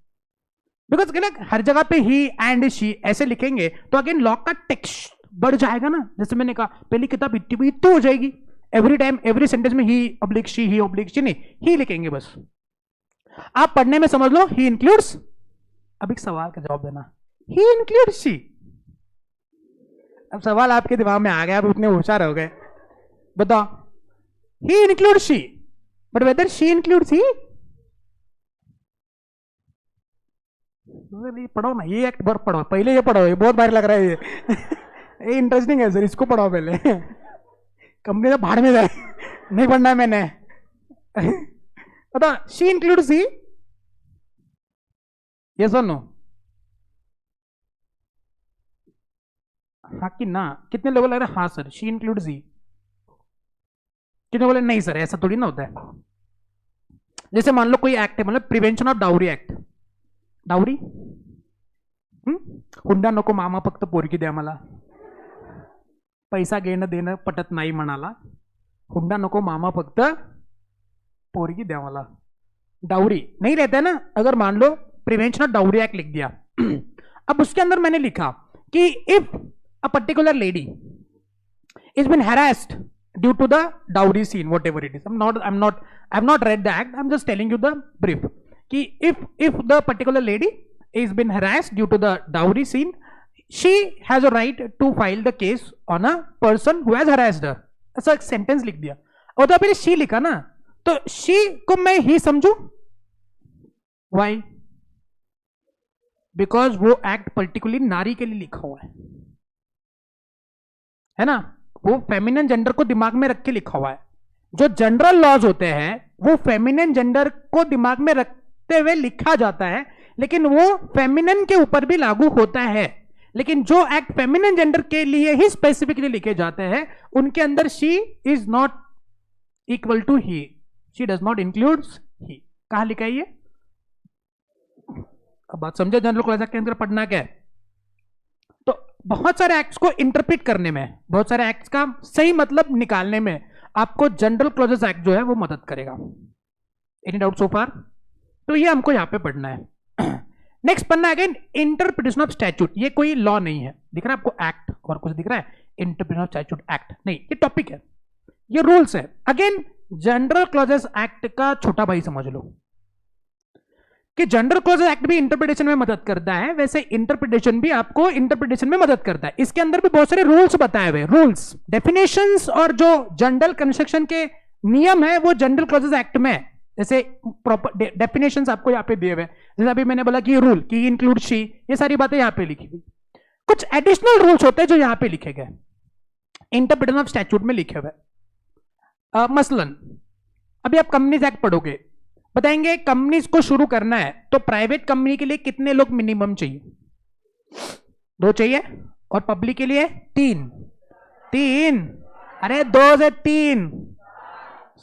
बिकॉज हर जगह पे ही एंड शी ऐसे लिखेंगे तो अगेन लॉ का टेक्स्ट बढ़ जाएगा ना। जैसे मैंने कहा पहली किताब इतनी इतनी हो जाएगी, एवरी टाइम एवरी सेंटेंस में he oblique she, he oblique she, नहीं ही लिखेंगे बस। आप पढ़ने में समझ लो ही इंक्लूड्स। अब एक सवाल का जवाब देना, ही इंक्लूड्स शी। अब सवाल आपके दिमाग में आ गया, आप उतने होशियार हो गए। बताओ, he includes she, but whether she includes he? पढ़ो ना ये एक्ट, बार पढ़ो पहले, ये पढ़ो, ये बहुत भारी लग रहा है ये इंटरेस्टिंग है सर, इसको पढ़ाओ पहले। कंपनी तो भाड़ में जाए, नहीं पढ़ना है मैंने। बता, शी इंक्लूड्स ही? यस और नो? हाँ कि ना? कितने लोगों लग रहा है हाँ सर शी इंक्लूड्स ही? कितने बोले नहीं सर ऐसा थोड़ी ना होता है। जैसे मान लो कोई एक्ट है, मतलब prevention of dowry act, dowry, हुंडा नको मामा फक्त पोरगी द्या मला, पैसा घेणं देणं पटत नाही म्हणाला, हुंडा नको मामा फक्त पोरगी द्या मला. डाउरी नहीं रहता है ना. अगर मान लो प्रिवेंशन ऑफ डाउरी एक्ट लिख दिया. अब उसके अंदर मैंने लिखा कि if a particular lady is been harassed due to the dowry scene whatever it is. I have not read the act. I'm just telling you the brief. कि if the particular lady is been harassed due to the dowry scene, she has a right to file the case on a person who has harassed her. ऐसा एक sentence लिख दिया. और तो फिर she लिखा ना, तो she को मैं ही समझू. Why? Because वो एक्ट पर्टिकुलरली नारी के लिए लिखा हुआ है ना. वो फेमिनिन जेंडर को दिमाग में रख के लिखा हुआ है. जो जनरल लॉज होते हैं वो फेमिनिन जेंडर को दिमाग में रखते हुए लिखा जाता है, लेकिन वो फेमिनिन के ऊपर भी लागू होता है. लेकिन जो एक्ट फेमिनिन जेंडर के लिए ही स्पेसिफिकली लिखे जाते हैं उनके अंदर she is not equal to he. She does not includes he. कहां लिखा है ये? अब बात समझे जनरल क्लॉज एक्ट के अंदर पढ़ना क्या है. तो बहुत सारे एक्ट्स को इंटरप्रेट करने में, बहुत सारे एक्ट्स का सही मतलब निकालने में आपको जनरल क्लॉजेस एक्ट जो है वो मदद करेगा. एनी डाउट सो फार? तो ये हमको यहां पे पढ़ना है. नेक्स्ट पढ़ना है अगेन इंटरप्रिटेशन ऑफ स्टैट्यूट. ये कोई लॉ नहीं है. दिख रहा है आपको एक्ट और कुछ दिख रहा है? इंटरप्रिटेशन ऑफ स्टैट्यूट एक्ट नहीं, ये टॉपिक है, ये रूल्स है. अगेन जनरल क्लॉजेस एक्ट का छोटा भाई समझ लो कि जनरल क्लॉजेस एक्ट भी इंटरप्रिटेशन में मदद करता है, वैसे इंटरप्रिटेशन भी आपको इंटरप्रिटेशन में मददद करता है. इसके अंदर भी बहुत सारे रूल्स बताए हुए, रूल्स, डेफिनेशंस और जो जनरल कंस्ट्रक्शन के नियम है वो जनरल क्लॉजेस एक्ट में. जैसे प्रॉपर डेफिनेशंस आपको यहाँ पे दिए हुए, जैसे अभी मैंने बोला कि रूल की इंक्लूड शी, ये सारी बातें यहाँ पे लिखी हुई. कुछ एडिशनल रूल्स होते हैं जो यहाँ पे लिखे गए इंटरप्रिटेशन ऑफ स्टैट्यूट में लिखे हुए. मसलन अभी आप कंपनीज एक्ट पढ़ोगे, बताएंगे कंपनीज को शुरू करना है तो प्राइवेट कंपनी के लिए कितने लोग मिनिमम चाहिए? 2 चाहिए. और पब्लिक के लिए 3. अरे 2 से 3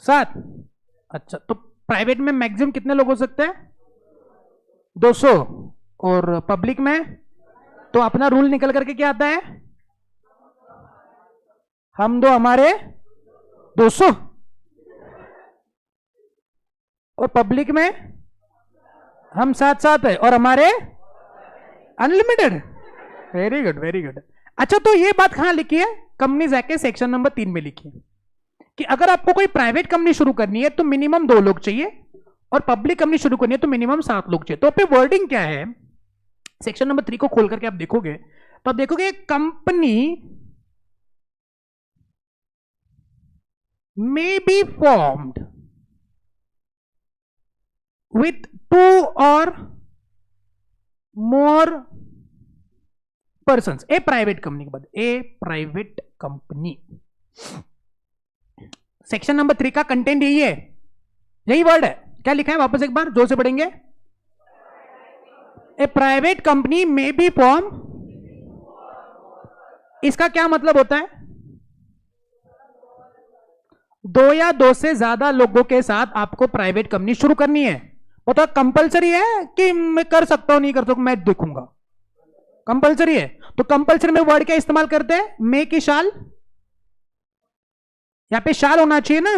7. अच्छा, तो प्राइवेट में मैक्सिमम कितने लोग हो सकते हैं? 200. और पब्लिक में तो अपना रूल निकल करके क्या आता है? हम दो हमारे 200 और पब्लिक में हम 7 है और हमारे unlimited. Very good, very good. अच्छा, तो ये बात कहां लिखी है? कंपनीज एक्ट के सेक्शन नंबर 3 में लिखी है कि अगर आपको कोई प्राइवेट कंपनी शुरू करनी है तो मिनिमम 2 लोग चाहिए और पब्लिक कंपनी शुरू करनी है तो मिनिमम 7 लोग चाहिए. तो पे वर्डिंग क्या है? सेक्शन नंबर 3 को खोल करके आप देखोगे तो आप देखोगे company may be formed with 2 or more persons. A private company के बाद ए प्राइवेट कंपनी. सेक्शन नंबर 3 का कंटेंट यही है, यही वर्ड है. क्या लिखा है वापस एक बार जोर से पढ़ेंगे? ए प्राइवेट कंपनी में बी फॉर्म. इसका क्या मतलब होता है? 2 या 2 से ज्यादा लोगों के साथ आपको प्राइवेट कंपनी शुरू करनी है. वो तो कंपलसरी है कि मैं कर सकता हूं नहीं कर सकता मैं देखूंगा? कंपलसरी है. तो कंपलसरी में वर्ड क्या इस्तेमाल करते हैं? मे की शाल. यहां पे शाल होना चाहिए ना.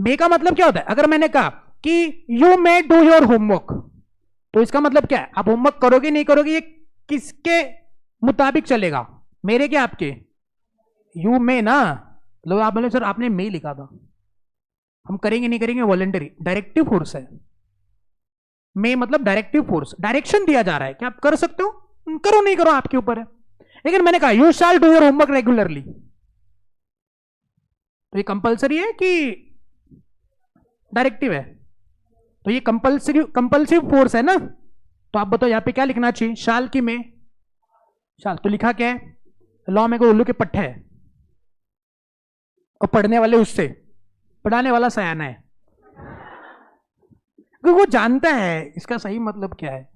मे का मतलब क्या होता है? अगर मैंने कहा कि you may do your homework, तो इसका मतलब क्या है? आप होमवर्क करोगे नहीं करोगे ये किसके मुताबिक चलेगा? मेरे क्या आपके? यू में ना. लोग आप बोले सर आपने मे लिखा था. हम करेंगे नहीं करेंगे वॉलंटरी, डायरेक्टिव फोर्स है. मे मतलब डायरेक्टिव फोर्स, डायरेक्शन दिया जा रहा है कि आप कर सकते हो, करो नहीं करो आपके ऊपर है. लेकिन मैंने कहा you shall do your homework regularly, तो ये कंपलसरी है कि डायरेक्टिव है? तो ये कंपल्सिव फोर्स है ना. तो आप बताओ यहां पे क्या लिखना चाहिए? शाल की में? शाल. तो लिखा क्या है? लॉ में को उल्लू के पट्टे है और पढ़ने वाले उससे, पढ़ाने वाला सयाना है क्योंकि वो जानता है इसका सही मतलब क्या है.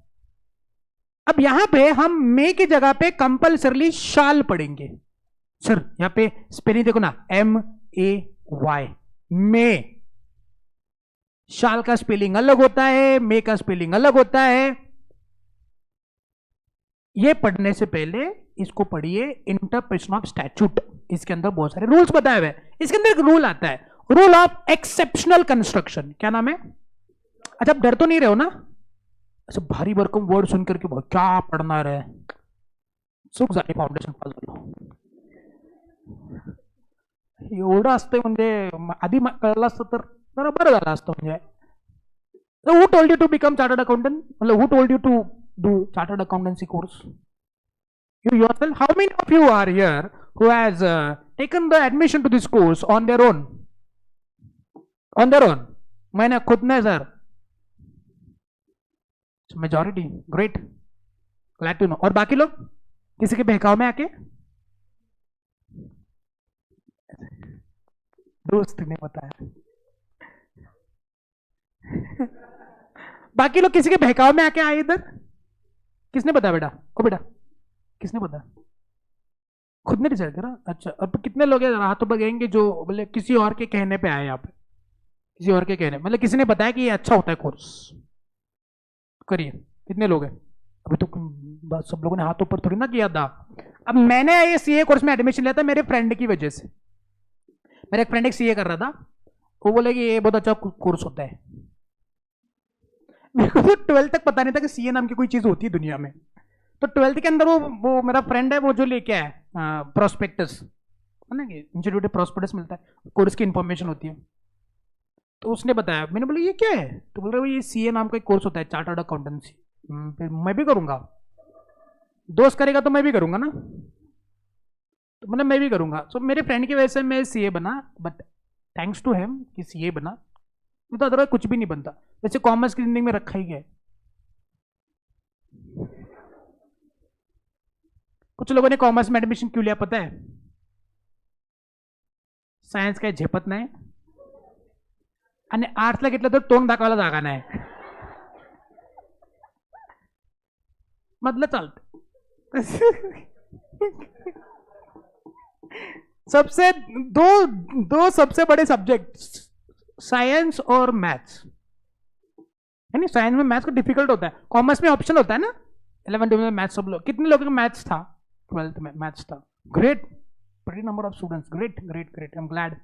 अब यहां पे हम मे की जगह पे कंपल्सरली शाल पढ़ेंगे. सर यहां पे स्पेलिंग देखो ना, MAY, मे. शाल का स्पेलिंग अलग होता है, मे का स्पेलिंग अलग होता है. ये पढ़ने से पहले इसको पढ़िए, इंटरप्रिटेशन ऑफ स्टैट्यूट। इसके अंदर बहुत सारे रूल्स बताए हुए हैं। इसके अंदर एक रूल आता है, रूल ऑफ एक्सेप्शनल कंस्ट्रक्शन। क्या नाम है? अच्छा, आप डर तो नहीं रहे हो ना? अच्छा, भारी भरकम वर्ड सुन करके बहुत क्या पढ़ना रहे, चूक झाली फाउंडेशन पास झालो। एवढं असतं म्हणजे आधी कळलं असतं तर जरा बरं झालं असतं. म्हणजे who told you to become chartered accountant? Who told you to do chartered accountancy course? You yourself. How many of you are here who has taken the admission to this course on their own? On their own. मैंने खुद ने sir. Majority. Great. Glad to know. और बाकी लोग किसी के बहकाव में आके दोस्त ने बताया. बाकी लोग किसी के बहकाव में आके आए इधर? किसने बताया बेटा? ओ बेटा, किसने बताया? खुद ने डिसाइड करा? अच्छा, अब कितने लोग हैं हाथ तो बगेंगे जो बोले किसी और के कहने पे आए यहाँ पे? किसी और के कहने, मतलब किसी ने बताया कि ये अच्छा होता है कोर्स, करिए। कितने लोग हैं? अभी तो सब लोगों ने हाथ ऊपर थोड़ी ना किया था। अब मैंने ये सीए कोर्स में एडमिशन लिया था मेरे फ्रेंड की वजह से। मेरा एक फ्रेंड एक सीए कर रहा था, वो बोले कि ये बहुत अच्छा कोर्स होता है। मेरे को तो 12th तक पता नहीं था कि सीए नाम की कोई चीज होती है दुनिया में। तो 12th के अंदर वो मेरा फ्रेंड है, वो जो लेके आया प्रोस्पेक्टस है ना, इंस्टीट्यूट प्रोस्पेक्टस मिलता है, कोर्स की इंफॉर्मेशन होती है। तो उसने बताया, मैंने बोला ये क्या है? तो बोल रहे ये सीए नाम का एक कोर्स होता है, चार्टर्ड अकाउंटेंसी। फिर मैं भी करूंगा, दोस्त करेगा तो मैं भी करूंगा ना, तो मतलब मैं भी करूंगा। तो मेरे फ्रेंड की वजह से मैं सीए बना, बट थैंक्स टू हिम कि सीए बना, नहीं तो अदरवाइज कुछ भी नहीं बनता। वैसे कॉमर्स की जिंदगी में रखा ही है। कुछ लोगों ने कॉमर्स में एडमिशन क्यों लिया पता है? सायन्स काय झेपत नाही आणि आर्ट्सला घेतलं तर तोंड दाखवायला जागा नाही, मधलं चालत। सबसे दो सबसे बड़े सब्जेक्ट साइंस और मैथ्स है नहीं। साइंस में मैथ्स को डिफिकल्ट होता है, कॉमर्स में ऑप्शन होता है ना। 11 12 में मैथ्स सब लोग, कितने लोगों का मैथ्स था? 12th में मैथ्स था। Great, pretty number of students, great great great, I am glad.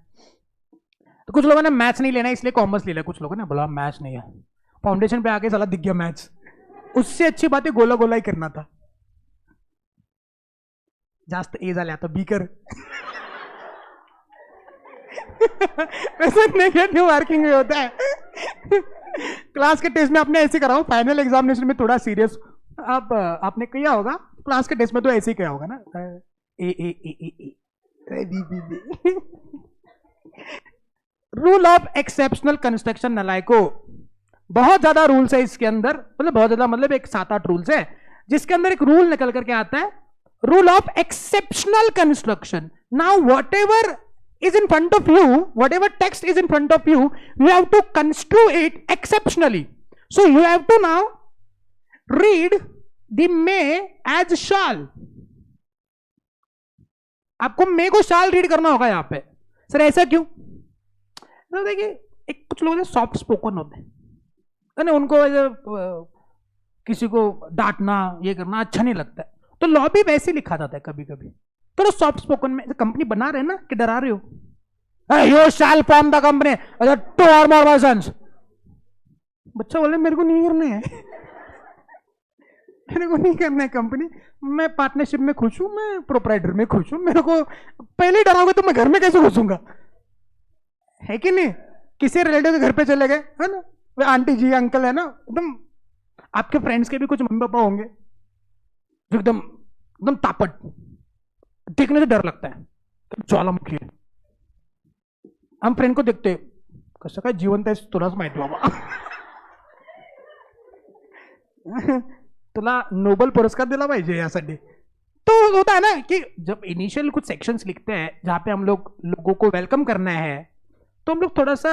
तो कुछ लोगों ने मैथ्स नहीं लेना इसलिए कॉमर्स ले लिया, कुछ लोगों ने बोला मैथ्स नहीं है, फाउंडेशन पे आके साला दिख गया मैथ्स। उससे अच्छी बात है गोला गोला ही करना था। जास्त ए झाले आता बी कर। वैसे नेगेटिव मार्किंग में होता है। क्लास के टेस्ट में आपने ऐसे कराओ, फाइनल एग्जामिनेशन में थोड़ा सीरियस। अब आपने किया होगा क्लास के टेस्ट में, तो ऐसे ही किया होगा ना, A A A A A B B B. Rule of exceptional construction नलायको, बहुत ज्यादा रूल्स है इसके अंदर, मतलब बहुत ज्यादा, मतलब एक 7-8 रूल्स है, जिसके अंदर एक रूल निकल करके आता है, rule of exceptional construction. Now what ever is in front of you, whatever text is in front of you, you have to construe it exceptionally. So you have to now read the may as shall. आपको may को shall read करना होगा यहाँ पे। Sir ऐसा क्यों? तो देखिए, एक कुछ लोग सॉफ्ट स्पोकन होते हैं ना, उनको किसी को डांटना ये करना अच्छा नहीं लगता है, तो लॉ भी वैसे लिखा जाता है कभी कभी। थोड़ा सॉफ्ट स्पोकन में, कंपनी बना रहे हैं ना कि डरा रहे हो, you shall form the company two और मोर पर्सन्स। बच्चा बोले मेरे को नहीं करना है, मेरे को नहीं करना है कंपनी, मैं पार्टनरशिप में खुश हूं, मैं प्रोप्राइटर में खुश हूं, मेरे को पहले डराओगे तो मैं घर में कैसे घुसूंगा? है कि नहीं? किसी रिलेटिव के घर पे चले गए है ना, वे आंटी जी अंकल है ना, एकदम आपके फ्रेंड्स के भी कुछ मम्मी पापा होंगे जो एकदम एकदम तापट, देखने से डर लगता है, ज्वालामुखी है। हम फ्रेंड को देखते कसं काय जिवंत आहे तुलाच माहिती बाबा। तुला नोबेल पुरस्कार दिला पाहिजे यासाठी। तो होता है ना कि जब इनिशियल कुछ सेक्शंस लिखते हैं जहां पे हम लोगों को वेलकम करना है, तो हम लोग थोड़ा सा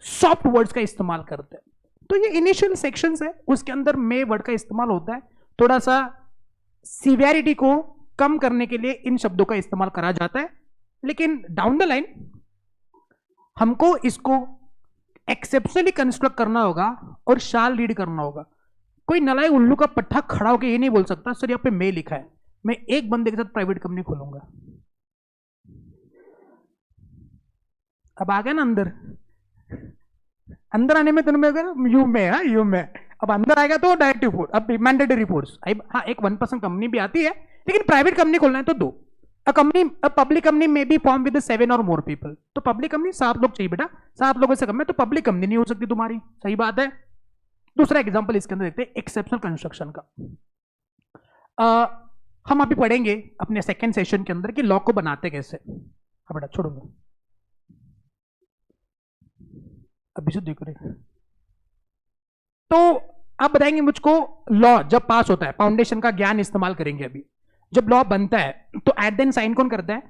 सॉफ्ट वर्ड्स का इस्तेमाल करते हैं। तो ये इनिशियल सेक्शंस है, उसके अंदर मे वर्ड का इस्तेमाल होता है, थोड़ा सा सीवियरिटी को कम करने के लिए इन शब्दों का इस्तेमाल करा जाता है। लेकिन डाउन द लाइन हमको इसको एक्सेप्शनली कंस्ट्रक्ट करना होगा और शाल रीड करना होगा। कोई नलायक उल्लू का पट्टा खड़ा होकर ये नहीं बोल सकता सर यहाँ पे मैं लिखा है, मैं एक बंदे के साथ प्राइवेट कंपनी खोलूंगा। अब आ गया ना अंदर, अंदर आने में तुम्हें यू में, हाँ यू में, अब अंदर आएगा तो डायरेक्ट रिपोर्ट, अब मैंडेटरी रिपोर्ट्स। हाँ एक 1% कंपनी भी आती है, लेकिन प्राइवेट कंपनी खोलना है तो 2। अ पब्लिक कंपनी में बी फॉर्म विद 7 और मोर पीपल। तो पब्लिक कंपनी 7 लोग चाहिए बेटा, 7 लोगों से कम है तो पब्लिक कंपनी नहीं हो सकती तुम्हारी, सही बात है। दूसरा एग्जांपल इसके अंदर देखते हैं एक्सेप्शनल कंस्ट्रक्शन का। हम अभी पढ़ेंगे अपने सेकंड सेशन के अंदर कि लॉ को बनाते कैसे। हाँ बेटा छोड़ूंगा अभी से देख रहे। तो आप बताएंगे मुझको, लॉ जब पास होता है, फाउंडेशन का ज्ञान इस्तेमाल करेंगे अभी, जब लॉ बनता है तो एट देन साइन कौन करता है?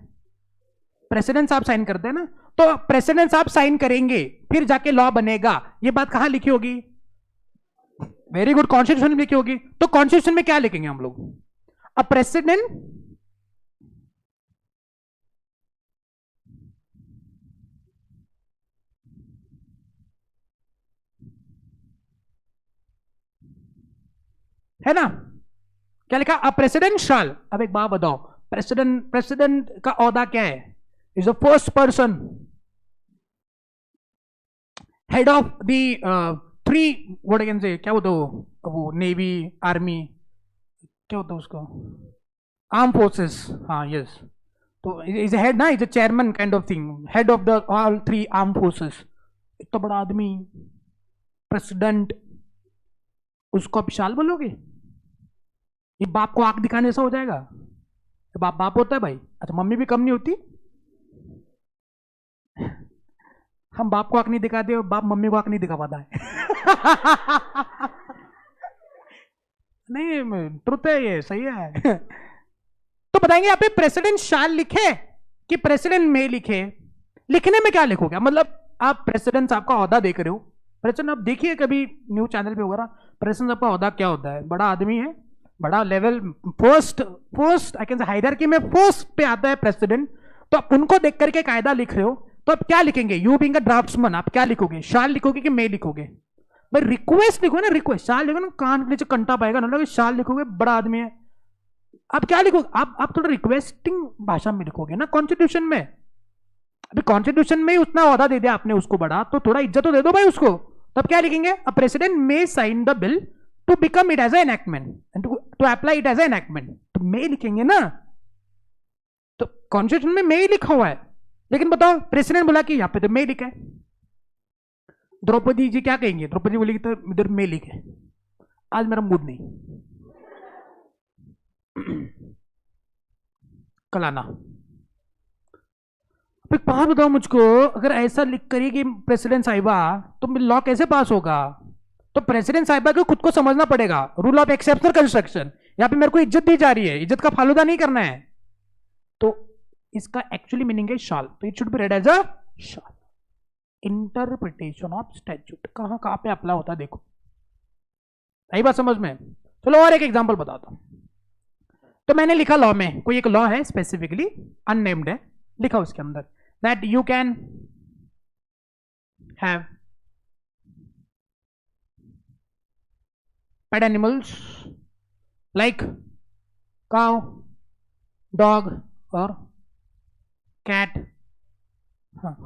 प्रेसिडेंट साहब साइन करते हैं ना। तो प्रेसिडेंट साहब साइन करेंगे फिर जाके लॉ बनेगा। ये बात कहां लिखी होगी? वेरी गुड, कॉन्स्टिट्यूशन में लिखी होगी। तो कॉन्स्टिट्यूशन में क्या लिखेंगे हम लोग? अ प्रेसिडेंट है ना, क्या लिखा? अ प्रेसिडेंट शाल। अब एक बात बताओ, प्रेसिडेंट का औहदा क्या है? Is the first person, head of the 3 what can say, क्या होता है वो नेवी आर्मी, क्या होता है उसको, आर्म फोर्सेस, हाँ यस। तो इज हेड ना, is a chairman kind of thing, head of the all 3 arm forces. इतना बड़ा आदमी प्रेसिडेंट, उसको आप शाल बोलोगे? ये बाप को आंख दिखाने से हो जाएगा? बाप बाप होता है भाई। अच्छा मम्मी भी कम नहीं होती? हम बाप को आंख नहीं दिखाते और बाप मम्मी को आंख नहीं दिखा पाता है। नहीं ट्रुथ है ये, सही है। तो बताएंगे यहाँ पे प्रेसिडेंट शाल लिखे कि प्रेसिडेंट में लिखे? लिखने में क्या लिखोगे? मतलब आप प्रेसिडेंट साहब का औहदा देख रहे हो, प्रेसिडेंट आप देखिए कभी न्यूज चैनल पे वगैरह, प्रेसिडेंट साहब का औहदा क्या होता है? बड़ा आदमी है, बड़ा level, first I can say hierarchy में फर्स्ट पे आता है प्रेसिडेंट। तो आप उनको देख करके कायदा लिख रहे हो, तो आप क्या लिखेंगे? यू बीइंग अ ड्राफ्ट्समैन आप क्या लिखोगे? शाल लिखोगे कि मैं लिखोगे? भाई रिक्वेस्ट लिखो ना, रिक्वेस्ट। शाल लिखो ना, कान के नीचे कंटा पाएगा ना, शाल लिखोगे, बड़ा आदमी है। आप क्या लिखोगे? आप थोड़ा रिक्वेस्टिंग भाषा में लिखोगे ना कॉन्स्टिट्यूशन में। अभी कॉन्स्टिट्यूशन में ही उतना औहदा दे दिया आपने उसको बड़ा, तो थोड़ा इज्जत तो दे दो भाई उसको। तब क्या लिखेंगे? A president may sign the bill to become it as enactment and to apply it as enactment. तो मे लिखेंगे ना, तो कॉन्स्टिट्यूशन में मे ही लिखा हुआ है, लेकिन बताओ प्रेसिडेंट बोला कि यहां पे तो मे लिखा है। द्रौपदी जी क्या कहेंगे? द्रौपदी बोलेगी तो इधर मे लिखे, आज मेरा मूड नहीं, कल आना। एक बात बताओ मुझको, अगर ऐसा लिख करिए कि प्रेसिडेंट साहिबा, तो लॉ कैसे पास होगा? तो प्रेसिडेंट साहिबा को खुद को समझना पड़ेगा, रूल ऑफ एक्सेप्शनल कंस्ट्रक्शन। यहाँ पे मेरे को इज्जत दी जा रही है, इज्जत का फालूदा नहीं करना है। तो इसका एक्चुअली मीनिंग है शाल, तो it should be read as a shall. Interpretation of statute कहां कहां पे अप्लाई होता है देखो, सही बात समझ में? चलो और एक एग्जांपल बताता हूं। तो मैंने लिखा लॉ में, कोई एक लॉ है स्पेसिफिकली अननेम्ड है, लिखा उसके अंदर that you can have pet animals like cow, dog or cat,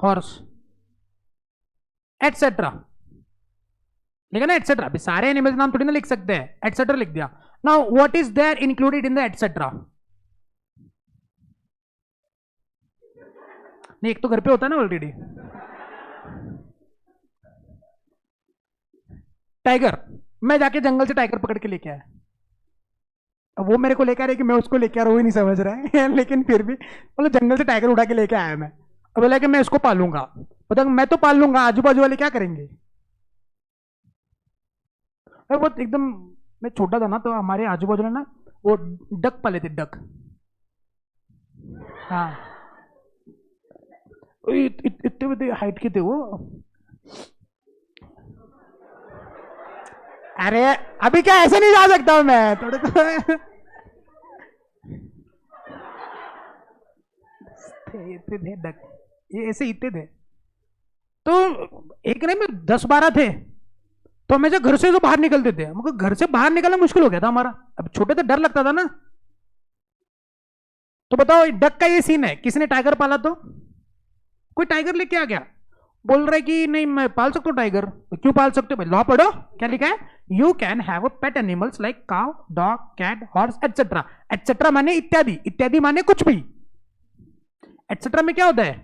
horse etc. लिखा ना एटसेट्रा, अभी सारे एनिमल्स नाम थोड़ी ना लिख सकते हैं, एटसेट्रा लिख दिया। Now what is there included in the etcetera? नहीं एक तो घर पे होता है ना ऑलरेडी। टाइगर, मैं जाके जंगल से टाइगर पकड़ के लेके आया, अब वो मेरे को लेके आ रहा है कि मैं उसको लेके आ रहा हूँ, नहीं समझ रहा है। लेकिन फिर भी मतलब जंगल से टाइगर उठा के लेके आया मैं, अब बोला कि मैं इसको पालूंगा। पता मैं तो पाल लूंगा, आजू बाजू वाले क्या करेंगे? वो एकदम, मैं छोटा था ना तो हमारे आजू बाजू ना वो डक पाले थे, डक। हाँ इतने बड़े हाइट के थे वो। अरे अभी क्या ऐसे नहीं जा सकता हूं मैं थोड़े तो। इतने थे डक, ये ऐसे इतने थे। तो एक नहीं में 10-12 थे, तो हमेशा घर से तो बाहर निकलते थे, हमको घर से बाहर निकलना मुश्किल हो गया था हमारा। अब छोटे तो डर लगता था ना। तो बताओ डक का ये सीन है, किसी ने टाइगर पाला तो कोई टाइगर लेके आ गया, बोल रहा है कि नहीं मैं पाल सकता हूँ टाइगर। तो क्यों पाल सकते हो भाई, लॉ पढ़ो क्या लिखा है, you can have a pet animals like cow, dog, cat, horse etcetera. Etcetera माने इत्यादि, इत्यादि माने कुछ भी। एटसेट्रा में क्या होता है,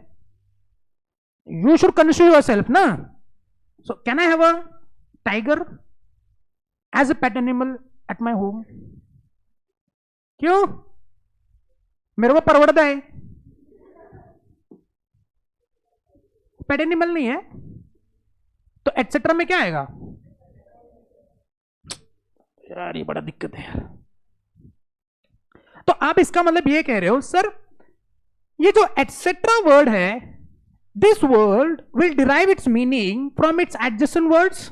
यू शुड कंसिडर योरसेल्फ ना। So can I have a tiger as a pet animal at my home, क्यों, मेरे को परवड़ता है, पेट एनिमल नहीं है। तो एटसेट्रा में क्या आएगा यार, ये बड़ा दिक्कत है यार। तो आप इसका मतलब ये कह रहे हो सर, ये जो एटसेट्रा वर्ड है, this word will derive its meaning from its adjacent words,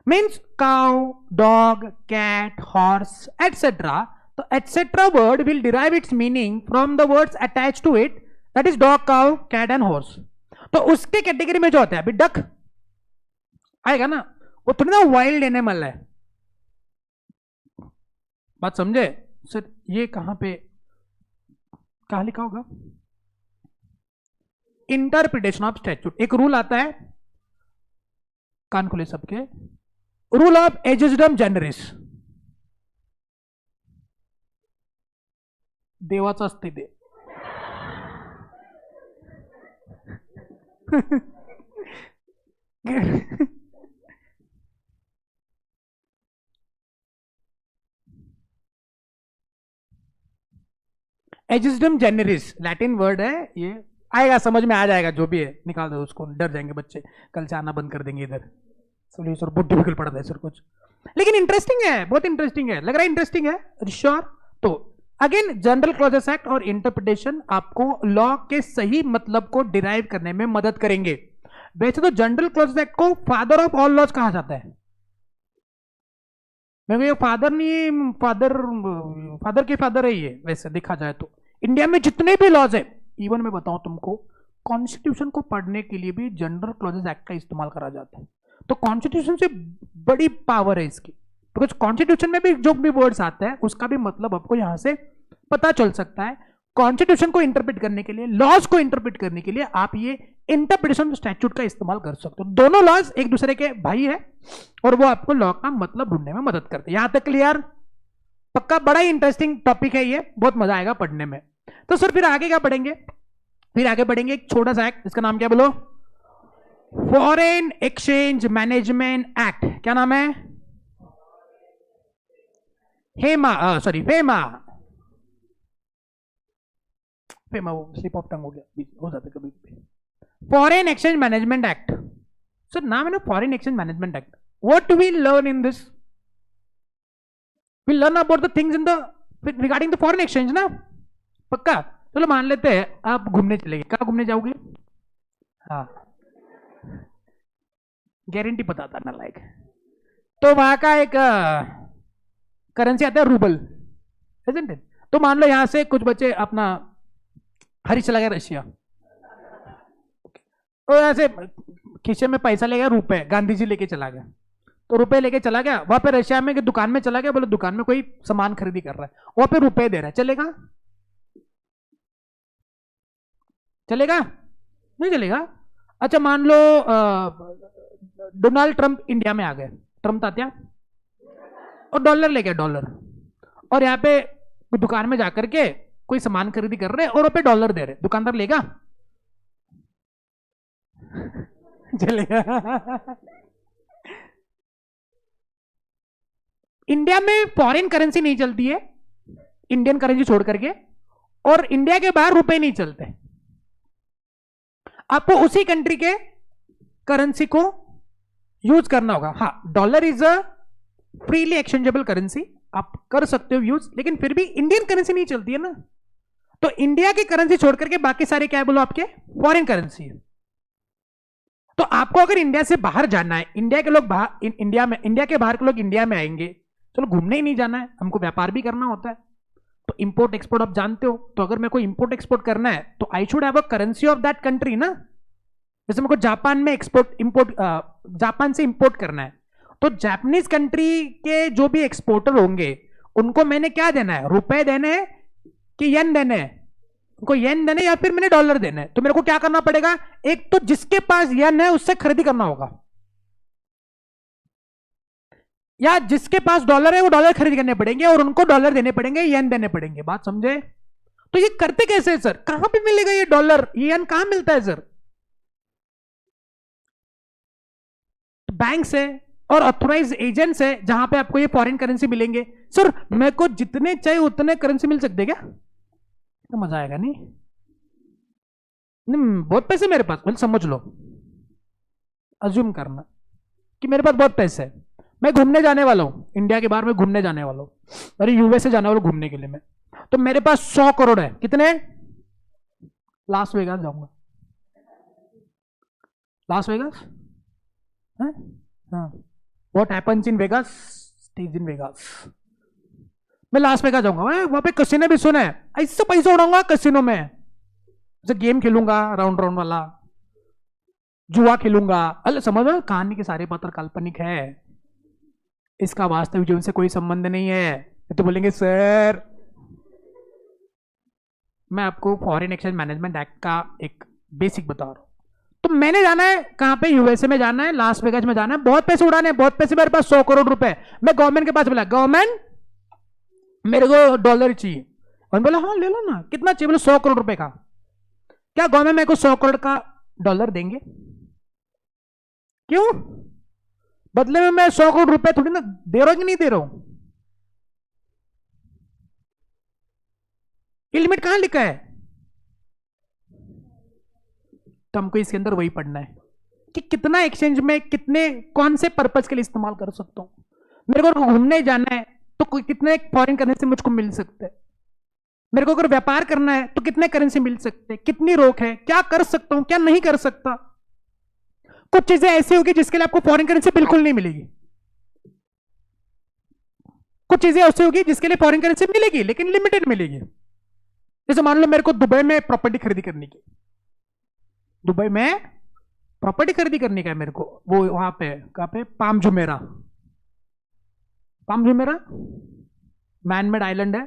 means cow, dog, cat, horse et cetera. तो et cetera word will derive its meaning from the words attach to it, that is dog, cow, cat and horse. तो उसके category में जो होता है अभी duck आएगा ना, वो थोड़ी ना वाइल्ड एनिमल है। बात समझे सर, ये कहां पे कहां लिखा होगा, इंटरप्रिटेशन ऑफ स्टैट्यूट। एक रूल आता है, कान खुले सबके, रूल ऑफ एजिस्डम जनरस, देवाचा असते ते एजिस्डम जेनरिस लैटिन वर्ड है, ये आएगा समझ में आ जाएगा, जो भी है निकाल दो उसको, डर जाएंगे बच्चे, कल से आना बंद कर देंगे इधर। सर बहुत डिफिकल्ट पड़ता है सर कुछ, लेकिन इंटरेस्टिंग है, बहुत इंटरेस्टिंग है, लग रहा है इंटरेस्टिंग है श्योर। तो अगेन जनरल क्लॉजेस एक्ट और इंटरप्रिटेशन आपको लॉ के सही मतलब को डिराइव करने में मदद करेंगे। वैसे तो जनरल क्लॉजेस एक्ट को फादर ऑफ ऑल लॉज कहा जाता है, मेरे को ये फादर नहीं, फादर के फादर है ये, वैसे देखा जाए तो इंडिया में जितने भी लॉज है, इवन मैं बताऊं तुमको, कॉन्स्टिट्यूशन को पढ़ने के लिए भी जनरल क्लॉजेस एक्ट का इस्तेमाल करा जाता है। तो कॉन्स्टिट्यूशन से बड़ी पावर है इसकी, बिकॉज कॉन्स्टिट्यूशन में भी जो भी वर्ड्स आता है उसका भी मतलब आपको यहां से पता चल सकता है। कॉन्स्टिट्यूशन को इंटरप्रेट करने के लिए, लॉज को इंटरप्रेट करने के लिए आप ये इंटरप्रिटेशन स्टैट्यूट का इस्तेमाल कर सकते हो। दोनों लॉज एक दूसरे के भाई है और वो आपको लॉ का मतलब ढूंढने में मदद करते हैं। यहां तक क्लियर, पक्का, बड़ा ही इंटरेस्टिंग टॉपिक है ये, बहुत मजा आएगा पढ़ने में। तो सर फिर आगे क्या पढ़ेंगे, फिर आगे बढ़ेंगे एक छोटा सा एक्ट, इसका नाम क्या बोलो, फॉरेन एक्सचेंज मैनेजमेंट एक्ट। क्या नाम है, हेमा, सॉरी फेमा, फेमा, वो स्लिप ऑफ टंग हो गया, हो जाता है कभी कभी। Foreign exchange management act, sir नाम है ना foreign exchange management act. What we learn in this, we learn about the things in the regarding the foreign exchange ना, पक्का। चलो मान लेते हैं आप घूमने चलेंगे, कहाँ घूमने जाओगे, हाँ गारंटी पता था ना लाइक, तो वहां का एक करेंसी आता है रूबल, isn't it? तो मान लो यहां से कुछ बच्चे अपना हरी चला गया रशिया, तो यहां से खींचे में पैसा ले गया रुपए, गांधी जी लेके चला गया, तो रुपए लेके चला गया वहां पे रशिया में दुकान में चला गया, बोले दुकान में कोई सामान खरीदी कर रहा है, वहां पे रुपए दे रहा है, चलेगा, चलेगा नहीं चलेगा। अच्छा मान लो डोनाल्ड ट्रंप इंडिया में आ गए, ट्रंप तात्या, और डॉलर ले गया, डॉलर, और यहाँ पे दुकान में जाकर के कोई सामान खरीदी कर रहे और वहां पे डॉलर दे रहे, दुकानदार लेगा चलेगा। इंडिया में फॉरेन करेंसी नहीं चलती है, इंडियन करेंसी छोड़ करके, और इंडिया के बाहर रुपए नहीं चलते, आपको उसी कंट्री के करेंसी को यूज करना होगा। हाँ dollar is a freely exchangeable currency, आप कर सकते हो यूज, लेकिन फिर भी इंडियन करेंसी नहीं चलती है ना, तो इंडिया की करेंसी छोड़ करके बाकी सारे क्या है बोलो आपके फॉरेन करेंसी है। तो आपको अगर इंडिया से बाहर जाना है, इंडिया के लोग बाहर इंडिया में, इंडिया के बाहर के लोग इंडिया में आएंगे, चलो घूमने ही नहीं जाना है, हमको व्यापार भी करना होता है, तो इंपोर्ट एक्सपोर्ट आप जानते हो, तो अगर मेरे को इंपोर्ट एक्सपोर्ट करना है तो I should have a currency of that country ना, जैसे मेरे को जापान में जापान से इंपोर्ट करना है, तो जापानीज कंट्री के जो भी एक्सपोर्टर होंगे उनको मैंने क्या देना है, रुपए देने हैं कि येन देने हैं? उनको येन देने या फिर मैंने डॉलर देने हैं? तो मेरे को क्या करना पड़ेगा, एक तो जिसके पास येन है उससे खरीदी करना होगा, या जिसके पास डॉलर है वो डॉलर खरीद करने पड़ेंगे और उनको डॉलर देने पड़ेंगे, येन देने पड़ेंगे। बात समझे? तो ये करते कैसे है सर? कहां पे मिलेगा ये डॉलर, ये येन कहां मिलता है सर? बैंक से और ऑथोराइज एजेंट्स है जहां पे आपको ये फॉरेन करेंसी मिलेंगे। सर मेरे को जितने चाहिए उतने करेंसी मिल सकते क्या? तो मजा आएगा नहीं? नहीं, बहुत पैसे मेरे पास, बोले समझ लो, अज्यूम करना कि मेरे पास बहुत पैसे है, मैं घूमने जाने वाला हूं, इंडिया के बाहर में घूमने जाने वाला हूं, अरे यूएसए जाने वाला घूमने के लिए मैं, तो मेरे पास 100 करोड़ है। कितने? लास वेगास जाऊंगा। Las Vegas? हाँ, what happens in Vegas stays in Vegas. मैं लास वेगास जाऊंगा, वहां पे कसिनो भी सुना है, ऐसे पैसे उड़ाऊंगा कसिनो में, जैसे गेम खेलूंगा राउंड राउंड वाला, जुआ खेलूंगा। अरे समझ लो कहानी के सारे पत्र काल्पनिक है, इसका वास्तविक जीवन से कोई संबंध नहीं है। तो बोलेंगे सर मैं आपको फॉरेन एक्सचेंज मैनेजमेंट एक्ट का एक बेसिक बता रहा हूं। तो मैंने जाना है कहां पे, यूएसए में जाना है, लास वेगास में जाना है, बहुत पैसे उड़ाने हैं, बहुत पैसे मेरे पास 100 करोड़ रुपए। मैं गवर्नमेंट के पास बोला गवर्नमेंट मेरे को डॉलर चाहिए, और बोला हाँ ले लो ना, कितना चाहिए? बोले 100 करोड़ रुपए का। क्या गवर्नमेंट मेरे को 100 करोड़ का डॉलर देंगे? क्यों? बदले में मैं 100 करोड़ रुपए थोड़ी ना दे रहा हूं कि नहीं दे रहा हूं? ये लिमिट कहां लिखा है? तो हमको इसके अंदर वही पढ़ना है कि कितना एक्सचेंज में कितने कौन से पर्पज के लिए इस्तेमाल कर सकता हूं। मेरे को घूमने जाना है तो कितने फॉरेन करेंसी मुझको मिल सकते हैं, मेरे को अगर व्यापार करना है तो कितने करेंसी मिल सकते हैं, कितनी रोक है, क्या कर सकता हूं क्या नहीं कर सकता। कुछ चीजें ऐसी होगी जिसके लिए आपको फॉरेन करेंसी बिल्कुल नहीं मिलेगी, कुछ चीजें ऐसी होगी जिसके लिए फॉरेन करेंसी मिलेगी लेकिन लिमिटेड मिलेगी। जैसे मान लो मेरे को दुबई में प्रॉपर्टी खरीदी करनी की, दुबई में प्रॉपर्टी खरीदी करनी का है मेरे को, वो वहां पे कहां पे, palm Jumeirah, palm Jumeirah manmade island है,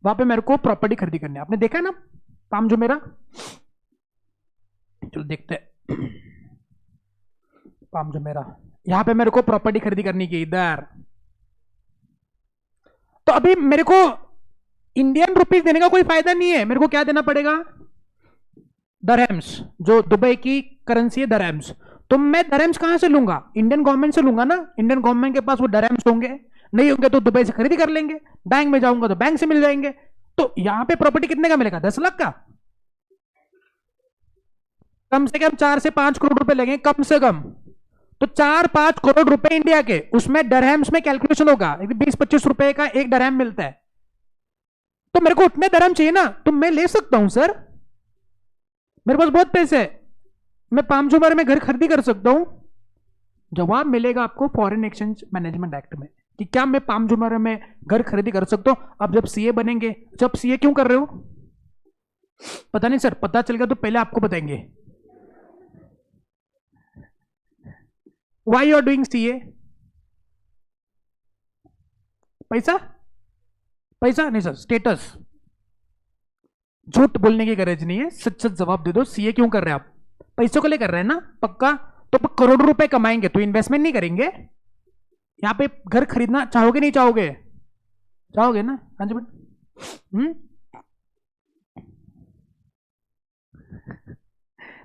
वहां पे मेरे को प्रॉपर्टी खरीदी करनी है। आपने देखा है ना पाम जुमेरा? चलो देखते हैं पाम जुमेरा, यहां पे मेरे को प्रॉपर्टी खरीदी करनी की इधर। तो अभी मेरे को इंडियन रुपीज देने का कोई फायदा नहीं है, मेरे को क्या देना पड़ेगा? दरहम्स, जो दुबई की करेंसी है दरहम्स। तो मैं दरहम्स कहां से लूंगा? इंडियन गवर्नमेंट से लूंगा ना, इंडियन गवर्नमेंट के पास वो दरहम्स होंगे, नहीं होंगे तो दुबई से खरीदी कर लेंगे, बैंक में जाऊंगा तो बैंक से मिल जाएंगे। तो यहां पे प्रॉपर्टी कितने का मिलेगा? 10 लाख का, कम से कम 4 से 5 करोड़ रुपए लगेंगे कम से कम। तो 4-5 करोड़ रुपए इंडिया के, उसमें दरहम्स में कैलकुलेशन होगा, 20-25 रुपए का एक दरहम मिलता है। तो मेरे को उतने दरहम चाहिए ना, तो मैं ले सकता हूं सर, मेरे पास बहुत पैसे है, मैं पाम जुमेरा में घर खरीदी कर सकता हूं। जवाब मिलेगा आपको फॉरेन एक्सचेंज मैनेजमेंट एक्ट में कि क्या मैं पाम जुमेरा में घर खरीदी कर सकता हूं। अब जब सीए बनेंगे, जब सीए क्यों कर रहे हो पता नहीं सर, पता चल गया तो पहले आपको बताएंगे। Why you are doing CA? पैसा? पैसा नहीं सर, स्टेटस। झूठ बोलने की गरज नहीं है, सच सच जवाब दे दो। सीए क्यों कर रहे हैं आप? पैसों को लेकर रहे हैं ना पक्का? तो करोड़ों रुपए कमाएंगे तो इन्वेस्टमेंट नहीं करेंगे? यहां पे घर खरीदना चाहोगे नहीं चाहोगे? चाहोगे ना? हाँ जी बेटा।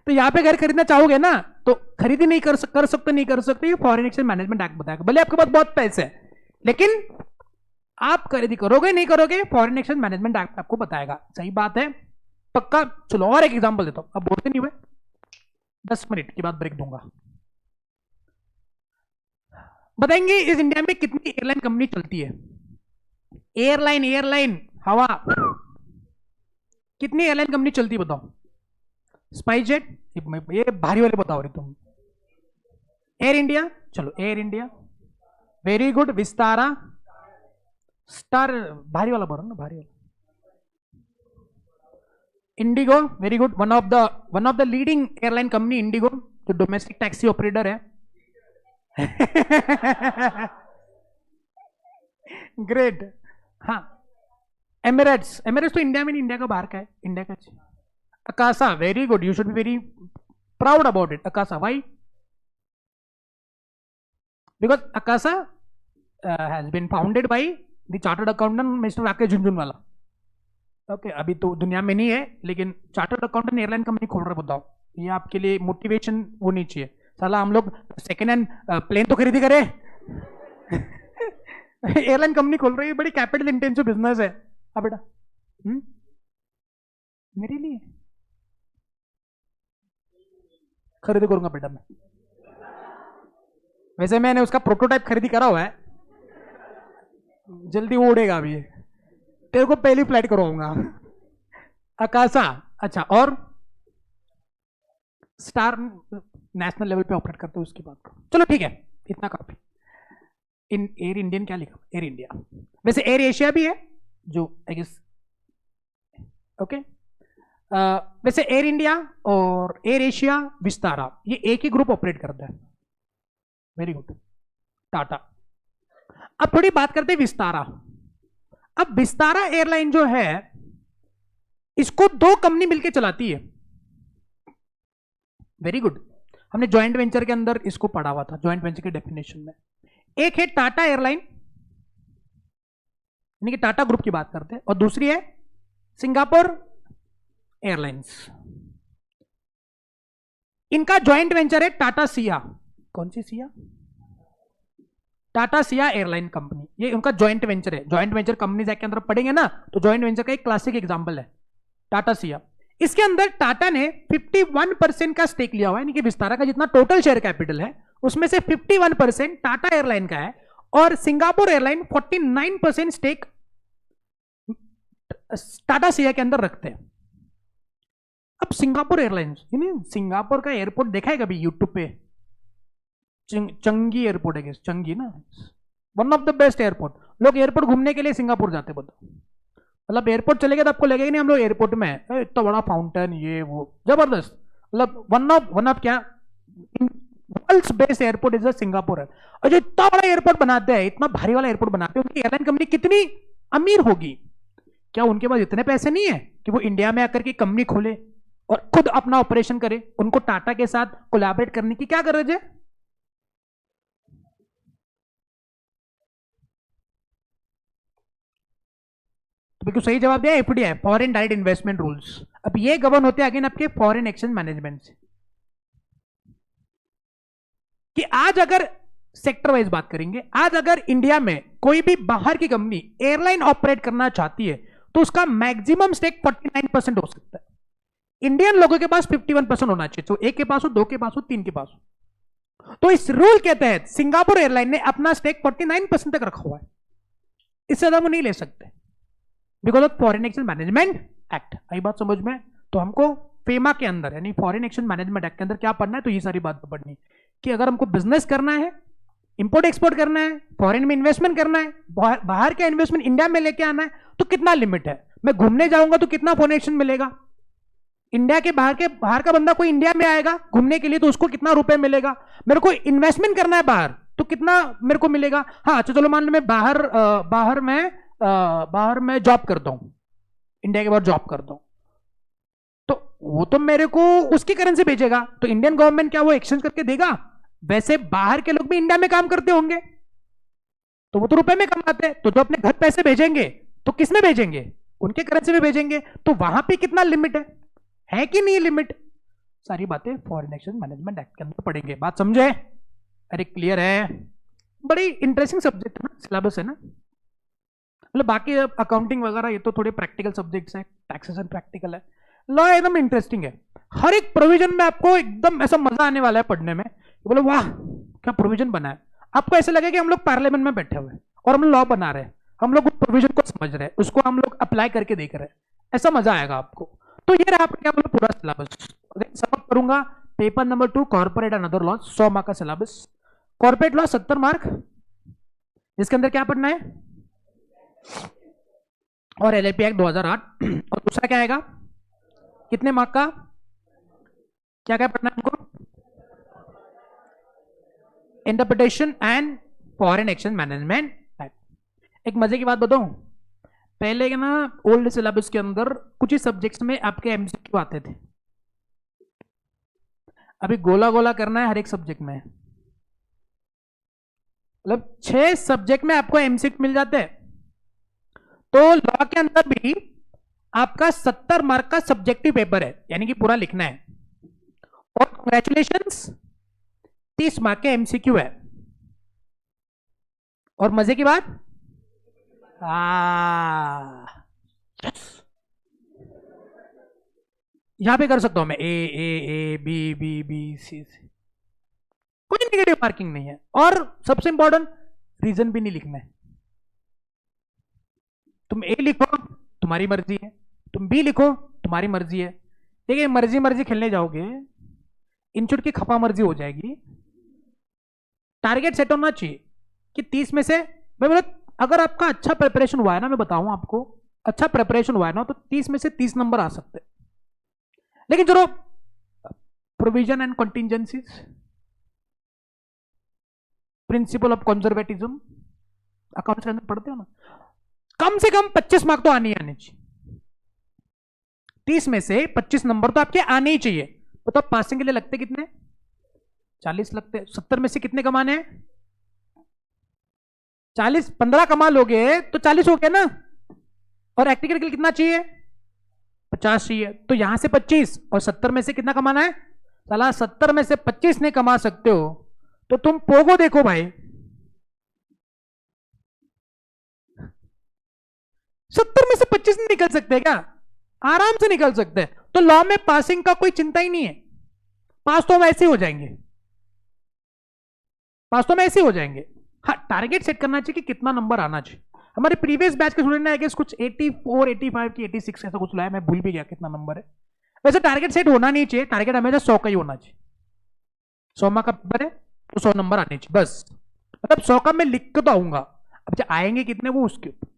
तो यहां पे घर खरीदना चाहोगे ना, तो खरीदी नहीं कर सकते, नहीं कर सकते, ये फॉरेन एक्सचेंज मैनेजमेंट एक्ट बताएगा। भले आपके पास बहुत पैसे है लेकिन आप खरीदी करोगे नहीं करोगे, फॉरेन एक्सचेंज मैनेजमेंट एक्ट आपको बताएगा। सही बात है, पक्का। चलो और एक एग्जांपल देता हूं, अब बोलते नहीं हुए, 10 मिनट के बाद ब्रेक दूंगा। बताएंगे इस इंडिया में कितनी एयरलाइन कंपनी चलती है? एयरलाइन हवा, कितनी एयरलाइन कंपनी चलती है बताओ? स्पाइसजेट, ये भारी वाले बताओ रहे तुम। एयर इंडिया, चलो Air India, very good. Vistara, star, भारी वाला बोलो ना, भारी वाला। IndiGo, very good, one of the leading airline company IndiGo, जो डोमेस्टिक टैक्सी ऑपरेटर है। ग्रेट। हाँ, एमिरेट्स, एमिरेट्स तो इंडिया में नहीं, इंडिया का बाहर का है, इंडिया का। Akasa, very good, you should be very proud about it. Akasa, why? Because Akasa has been founded by the chartered accountant mister Rakesh Jhunjhunwala. Okay, अभी तो दुनिया में नहीं है, लेकिन चार्टर्ड अकाउंटेंट एयरलाइन कंपनी खोल रहे, बताओ, ये आपके लिए मोटिवेशन होनी चाहिए। साला हम लोग सेकेंड हैंड प्लेन तो खरीदी करे। एयरलाइन कंपनी खोल रही है, बड़ी कैपिटल इंटेंसिव बिजनेस है। हाँ बेटा, मेरे लिए खरीदी करूंगा बेटा मैं। वैसे मैंने उसका प्रोटोटाइप खरीदी करा हुआ है, जल्दी वो उड़ेगा अभी, तेरे को पहली फ्लाइट करवाऊंगा। अकासा, अच्छा, और स्टार नेशनल लेवल पे ऑपरेट करते हो, उसकी बात करो। चलो ठीक है, इतना काफी। इन एयर इंडियन क्या लिखा? Air India. वैसे एयर एशिया भी है जो आई गेस, ओके। वैसे एयर इंडिया और एयर एशिया, विस्तारा, ये एक ही ग्रुप ऑपरेट करता है। Very good, Tata. अब थोड़ी बात करते हैं विस्तारा। अब विस्तारा एयरलाइन जो है, इसको दो कंपनी मिलकर चलाती है। वेरी गुड, हमने जॉइंट वेंचर के अंदर इसको पढ़ा हुआ था, जॉइंट वेंचर के डेफिनेशन में। एक है टाटा एयरलाइन, यानी कि टाटा ग्रुप की बात करते हैं, और दूसरी है सिंगापुर एयरलाइंस। इनका जॉइंट वेंचर है टाटा सिया। कौन सी सिया? टाटा सिया एयरलाइन कंपनी, ये उनका जॉइंट वेंचर है। जॉइंट वेंचर कंपनीज के अंदर पढ़ेंगे ना, तो जॉइंट वेंचर का एक क्लासिक एग्जांपल है टाटा सिया। इसके अंदर टाटा ने 51% का स्टेक लिया हुआ है, यानी कि विस्तारा का जितना टोटल शेयर कैपिटल है उसमें से 51% टाटा एयरलाइन का है, और Singapore airline 49% stake Tata SIA के अंदर रखते हैं। अब सिंगापुर एयरलाइंस, सिंगापुर का एयरपोर्ट देखा है कभी यूट्यूब पे? चंगी एयरपोर्ट है, चंगी ना, one of the best airport. लोग एयरपोर्ट घूमने के लिए सिंगापुर जाते, बताओ। मतलब एयरपोर्ट चले गए तो आपको लगेगा नहीं हम लोग एयरपोर्ट में है, इतना बड़ा फाउंटेन, ये वो, जबरदस्त। मतलब वन ऑफ क्या, world's best airport is Singapore है। और जो इतना बड़ा एयरपोर्ट बनाते हैं, इतना भारी वाला एयरपोर्ट बनाते हैं, उनकी एयरलाइन कंपनी कितनी अमीर होगी? क्या उनके पास इतने पैसे नहीं है कि वो इंडिया में आकर के कंपनी खोले और खुद अपना ऑपरेशन करे? उनको टाटा के साथ कोलैबोरेट करने की क्या गरज है? बिल्कुल सही जवाब दिया, FDI, foreign direct investment rules. अब ये गवर्न होते हैं अगेन आपके फॉरेन एक्सचेंज मैनेजमेंट से। कि आज अगर सेक्टर वाइज बात करेंगे, आज अगर इंडिया में कोई भी बाहर की कंपनी एयरलाइन ऑपरेट करना चाहती है तो उसका मैक्सिमम स्टेक 49% हो सकता है। इंडियन लोगों के पास 51% होना चाहिए, तो एक के पास हो, दो के पास हो, तीन के पास हो। तो इस रूल के तहत सिंगापुर एयरलाइन ने अपना स्टेक 49% तक रखा हुआ है, इससे ज्यादा वो नहीं ले सकते, because of foreign exchange management act. आई बात समझ में? तो हमको फेमा के अंदर, यानी फॉरेन एक्सचेंज मैनेजमेंट एक्ट के अंदर क्या पढ़ना है? तो ये सारी बात पढ़नी कि अगर हमको बिजनेस करना है, इंपोर्ट एक्सपोर्ट करना है, फॉरेन में इन्वेस्टमेंट करना है, बाहर का इन्वेस्टमेंट इंडिया में लेके आना है, तो कितना लिमिट है? मैं घूमने जाऊंगा तो कितना फॉरेन एक्सचेंज मिलेगा? इंडिया के बाहर का बंदा कोई इंडिया में आएगा घूमने के लिए तो उसको कितना रुपए मिलेगा? मेरे को इन्वेस्टमेंट करना है बाहर तो कितना मेरे को मिलेगा? हाँ, अच्छा चलो मान लो मैं बाहर में जॉब करता हूं, इंडिया के बाहर जॉब करता हूं, तो वो तो मेरे को उसकी करेंसी भेजेगा, तो इंडियन गवर्नमेंट क्या वो एक्सचेंज करके देगा? वैसे बाहर के लोग भी इंडिया में काम करते होंगे तो वो तो रुपए में कमाते हैं, तो जो अपने घर पैसे भेजेंगे तो किस में भेजेंगे? उनके करेंसी में भेजेंगे। तो वहां पे कितना लिमिट है कि नहीं लिमिट? सारी बातें फॉरेन एक्सचेंज मैनेजमेंट एक्ट के अंदर पढ़ेंगे। बात समझे? अरे क्लियर है? बड़ी इंटरेस्टिंग सब्जेक्ट है ना, सिलेबस है ना। मतलब बाकी अकाउंटिंग वगैरह ये तो थोड़े प्रैक्टिकल सब्जेक्ट्स हैं, टैक्सेशन प्रैक्टिकल है, लॉ एकदम इंटरेस्टिंग है। हर एक प्रोविजन में आपको एकदम ऐसा मजा आने वाला है पढ़ने में, बोलो वाह क्या प्रोविजन बना है। आपको ऐसा लगेगा कि हम लोग पार्लियामेंट में बैठे हुए हैं और हम लॉ बना रहे हैं, हम लोग उस प्रोविजन को समझ रहे हैं, उसको हम लोग अप्लाई करके देख रहे हैं, ऐसा मजा आएगा आपको। तो ये रहा आपका क्या बोलो पूरा सिलेबस। समझ करूंगा paper number 2 corporate and other law, 100 mark का सिलेबस। कॉर्पोरेट लॉ 70 मार्क, जिसके अंदर क्या पढ़ना है? और एलएलपी एक्ट 2008। और दूसरा क्या आएगा? कितने मार्क का? क्या क्या पढ़ना है हमको? Interpretation and foreign exchange management act. एक मजे की बात बताऊं, पहले के ना ओल्ड सिलेबस के अंदर कुछ ही सब्जेक्ट्स में आपके एमसीक्यू आते थे, अभी गोला गोला करना है हर एक सब्जेक्ट में, मतलब 6 सब्जेक्ट में आपको एमसीक्यू मिल जाते हैं। तो लॉ के अंदर भी आपका 70 मार्क का सब्जेक्टिव पेपर है, यानी कि पूरा लिखना है, और कांग्रेचुलेशंस 30 मार्क के एमसीक्यू है। और मजे की बात, यहां पे कर सकता हूं मैं A B B B C, कोई नेगेटिव मार्किंग नहीं है, और सबसे इंपॉर्टेंट रीजन भी नहीं लिखना है। तुम ए लिखो तुम्हारी मर्जी है, तुम बी लिखो तुम्हारी मर्जी है, देखिए मर्जी मर्जी खेलने जाओगे इंस्टीट्यूट की खपा मर्जी हो जाएगी। टारगेट सेट होना चाहिए कि 30 में से, मैं बोला अगर आपका अच्छा प्रिपरेशन हुआ है ना, मैं बताऊं आपको, अच्छा प्रिपरेशन हुआ है ना तो 30 में से 30 नंबर आ सकते हैं। लेकिन चलो provision and contingencies, principle of conservatism accounts के अंदर पढ़ते हो ना, कम से कम 25 मार्क तो आने ही आने चाहिए। 30 में से 25 नंबर तो आपके आने ही चाहिए। तो पासिंग के लिए लगते कितने, 40 लगते। 70 में से कितने कमाने हैं, 40, 15 कमा लोगे तो 40 हो गया ना। और एक्टिकल के लिए कितना चाहिए, 50 चाहिए। तो यहां से 25 और 70 में से कितना कमाना है, साला 70 में से 25 नहीं कमा सकते हो तो तुम पोगो देखो भाई, 70 में से 25 नहीं निकल सकते क्या, आराम से निकल सकते हैं। तो लॉ में पासिंग का कोई चिंता ही नहीं है, पास तो हम ऐसे ही हो जाएंगे, पास तो हम ऐसे ही हो जाएंगे। हाँ, टारगेट सेट करना चाहिए कि कितना नंबर आना चाहिए। हमारे प्रीवियस बैच के स्टूडेंट ने कुछ 84, 85 की 86 ऐसा कुछ लाया, मैं भूल भी गया कितना नंबर है। वैसे टारगेट सेट होना नहीं चाहिए, टारगेट हमेशा 100 का ही होना चाहिए। 100 मार्क का पेपर है तो 100 नंबर आने चाहिए बस, मतलब 100 का मैं लिख के तो आऊंगा, अब जो आएंगे कितने वो उसके ऊपर।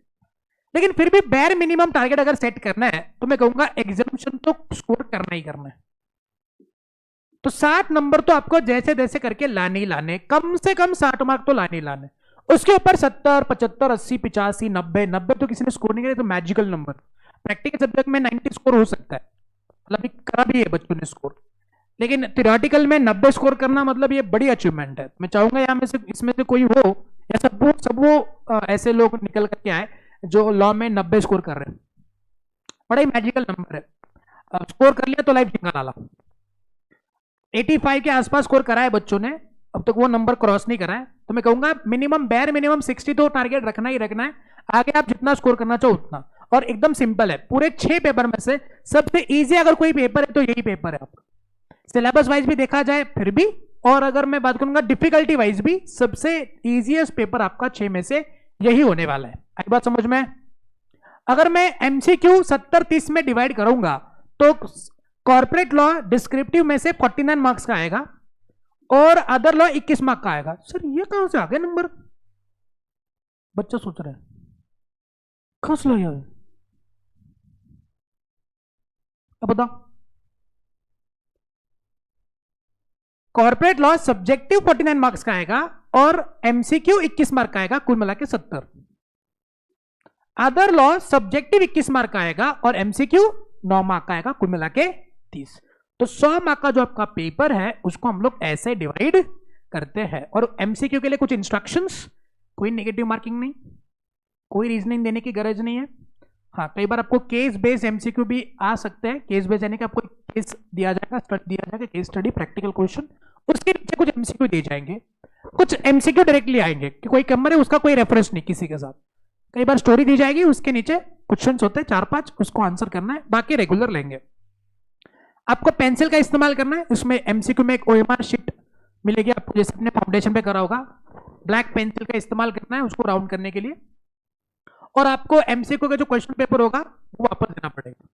लेकिन फिर भी बैर मिनिमम टारगेट अगर सेट करना है तो मैं कहूंगा एग्जामिनेशन तो स्कोर करना ही करना है। तो 60 नंबर तो आपको जैसे जैसे करके लाने ही लाने, कम से कम 60 मार्क तो लाने ही लाने। उसके ऊपर 70, 75, 80, 85, 90, 90 तो किसी ने स्कोर नहीं करे तो मैजिकल नंबर। प्रैक्टिकल सब्जेक्ट में 90 स्कोर हो सकता है, मतलब करा भी है बच्चों ने स्कोर, लेकिन थियोरेटिकल में 90 स्कोर करना मतलब ये बड़ी अचीवमेंट है। मैं चाहूंगा यहाँ में से इसमें से कोई हो या सब वो ऐसे लोग निकल करके आए जो लॉ में 90 स्कोर कर रहे हैं, बड़ा ही मैजिकल नंबर है। स्कोर कर लिया तो लाइफ जिंगा डाला। 85 के आसपास स्कोर करा है बच्चों ने, अब तक वो नंबर क्रॉस नहीं करा है, तो मैं कहूंगा मिनिमम बैर मिनिमम 60 तो टारगेट रखना ही रखना है। आगे आप जितना स्कोर करना चाहो उतना, और एकदम सिंपल है। पूरे 6 पेपर में से सबसे इजी अगर कोई पेपर है तो यही पेपर है आपका, सिलेबस वाइज भी देखा जाए फिर भी, और अगर मैं बात करूंगा डिफिकल्टी वाइज भी, सबसे इजीएस्ट पेपर आपका 6 में से यही होने वाला है। एक बात समझ में, अगर मैं एमसीक्यू 70-30 में डिवाइड करूंगा तो कॉर्पोरेट लॉ डिस्क्रिप्टिव में से 49 मार्क्स का आएगा और अदर लॉ 21 मार्क का आएगा। सर ये कहां से आ गए नंबर, बच्चा सोच रहे हैं कहां से लाया है, अब बताओ। कॉर्पोरेट लॉ सब्जेक्टिव 49 मार्क्स का आएगा और एमसीक्यू 21 मार्क का आएगा, कुल मिला के 70। अदर लॉ सब्जेक्टिव 21 मार्क का आएगा और एमसीक्यू 9 मार्क का आएगा, कुल मिला के 30। तो 100 मार्क का जो आपका पेपर है उसको हम लोग ऐसे डिवाइड करते हैं। और एमसीक्यू के लिए कुछ इंस्ट्रक्शंस, कोई नेगेटिव मार्किंग नहीं, कोई रीजनिंग देने की गरज नहीं है। हाँ, कई बार आपको केस बेस्ड एमसीक्यू भी आ सकते हैं। केस बेस्ड यानी कि आपको केस दिया जाएगा, स्टडी दिया जाएगा, केस स्टडी प्रैक्टिकल क्वेश्चन, उसके नीचे कुछ एमसीक्यू दिए जाएंगे, कुछ एमसीक्यू डायरेक्टली आएंगे कि कोई कमर है उसका कोई रेफरेंस नहीं किसी के साथ। कई बार स्टोरी दी जाएगी, उसके नीचे क्वेश्चंस होते हैं 4-5, उसको आंसर करना है, बाकी रेगुलर लेंगे। आपको पेंसिल का इस्तेमाल करना है, उसमें एमसीक्यू में एक ओएमआर शीट मिलेगी आपको, जैसे अपने फाउंडेशन पे करा होगा। ब्लैक पेंसिल का इस्तेमाल करना है उसको राउंड करने के लिए, और आपको एमसीक्यू का जो क्वेश्चन पेपर होगा वो वापस देना पड़ेगा।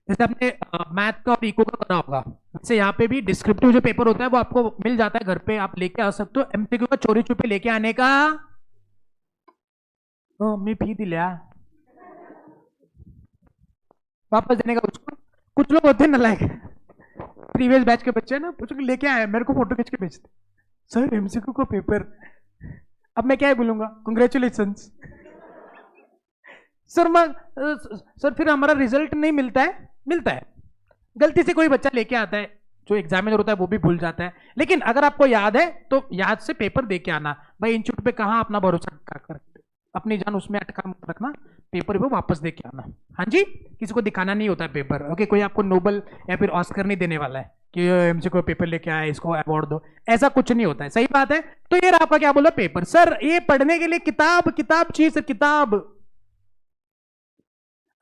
जैसे आपने मैथ का और इको का करा होगा, जैसे यहाँ पे भी डिस्क्रिप्टिव जो पेपर होता है वो आपको मिल जाता है घर पे, आप लेके आ सकते हो। एमसीक्यू का चोरी छुपे लेके आने का मैं फी दिया, वापस देने का उसको। कुछ लोग होते हैं नालायक, प्रीवियस बैच के बच्चे ना, कुछ लेके आए मेरे को फोटो खींच के भेजते, सर एमसीक्यू का पेपर, अब मैं क्या बोलूंगा, कंग्रेचुलेशन सर। सर फिर हमारा रिजल्ट नहीं मिलता है? मिलता है। गलती से कोई बच्चा लेके आता है, जो एग्जामिनर होता है वो भी भूल जाता है, लेकिन अगर आपको याद है तो याद से पेपर दे के आना भाई। इंस्टीट्यूट पे कहाँ अपना भरोसा कर, अपनी जान उसमें अटका मत रखना, पेपर वो वापस दे के आना। हाँ जी, किसी को दिखाना नहीं होता है पेपर। ओके, कोई आपको नोबल या फिर ऑस्कर नहीं देने वाला है कि एमसीक्यू पेपर लेके आया इसको अवार्ड दो, ऐसा कुछ नहीं होता है। सही बात है। तो ये आपका क्या बोला, पेपर। सर ये पढ़ने के लिए किताब किताब चाहिए सर, किताब।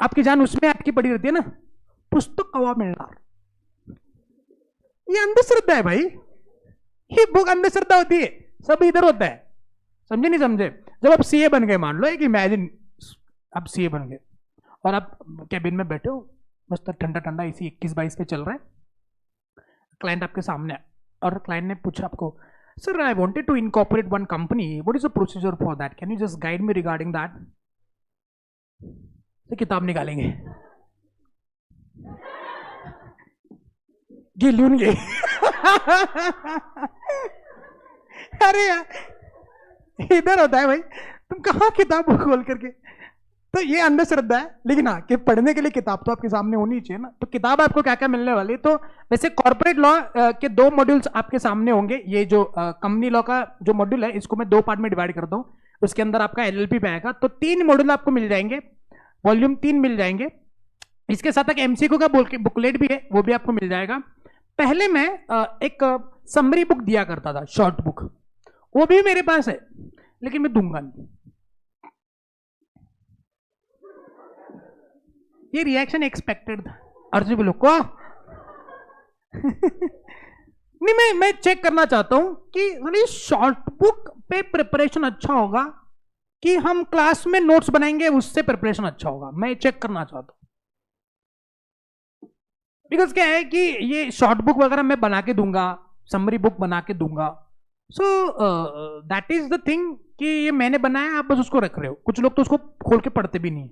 आपकी जान उसमें आपकी पड़ी रहती है ना, पुस्तक कवा मिलना, ये अंधश्रद्धा है भाई। ये बुक अंधश्रद्धा होती है, सब इधर होता है। समझे नहीं समझे? जब आप सीए बन गए, मान लो एक इमेजिन आप सीए बन गए और आप कैबिन में बैठे हो, मस्त ठंडा ठंडा इसी 21-22 पे चल रहा है, क्लाइंट आपके सामने है और क्लाइंट ने पूछा आपको, sir I wanted to incorporate one company, what is the procedure for that, can you just guide me regarding that. तो किताब निकालेंगे, ये लिहून घे अरे यार इधर होता है भाई, तुम कहाँ किताब खोल करके। तो ये अंधश्रद्धा है। लेकिन हाँ, कि पढ़ने के लिए किताब तो आपके सामने होनी चाहिए ना। तो किताब आपको क्या क्या मिलने वाली है, तो वैसे कॉर्पोरेट लॉ के 2 मॉड्यूल्स आपके सामने होंगे। ये जो कंपनी लॉ का जो मॉड्यूल है, इसको मैं 2 पार्ट में डिवाइड करता हूँ। उसके अंदर आपका एलएलपी पे आएगा, तो 3 मॉड्यूल आपको मिल जाएंगे, वॉल्यूम 3 मिल जाएंगे। इसके साथ एक एमसीक्यू का बुकलेट भी है, वो भी आपको मिल जाएगा। पहले मैं एक समरी बुक दिया करता था, शॉर्ट बुक, वो भी मेरे पास है, लेकिन मैं दूंगा नहीं। ये रिएक्शन एक्सपेक्टेड था। अर्जुन बोलो को नहीं, मैं चेक करना चाहता हूं कि शॉर्ट बुक पे प्रिपरेशन अच्छा होगा कि हम क्लास में नोट्स बनाएंगे उससे प्रिपरेशन अच्छा होगा। मैं चेक करना चाहता हूं, बिकॉज क्या है कि ये शॉर्ट बुक वगैरह मैं बना के दूंगा, समरी बुक बना के दूंगा। So that is the thing कि ये मैंने बनाया, आप बस उसको रख रहे हो। कुछ लोग तो उसको खोल के पढ़ते भी नहीं,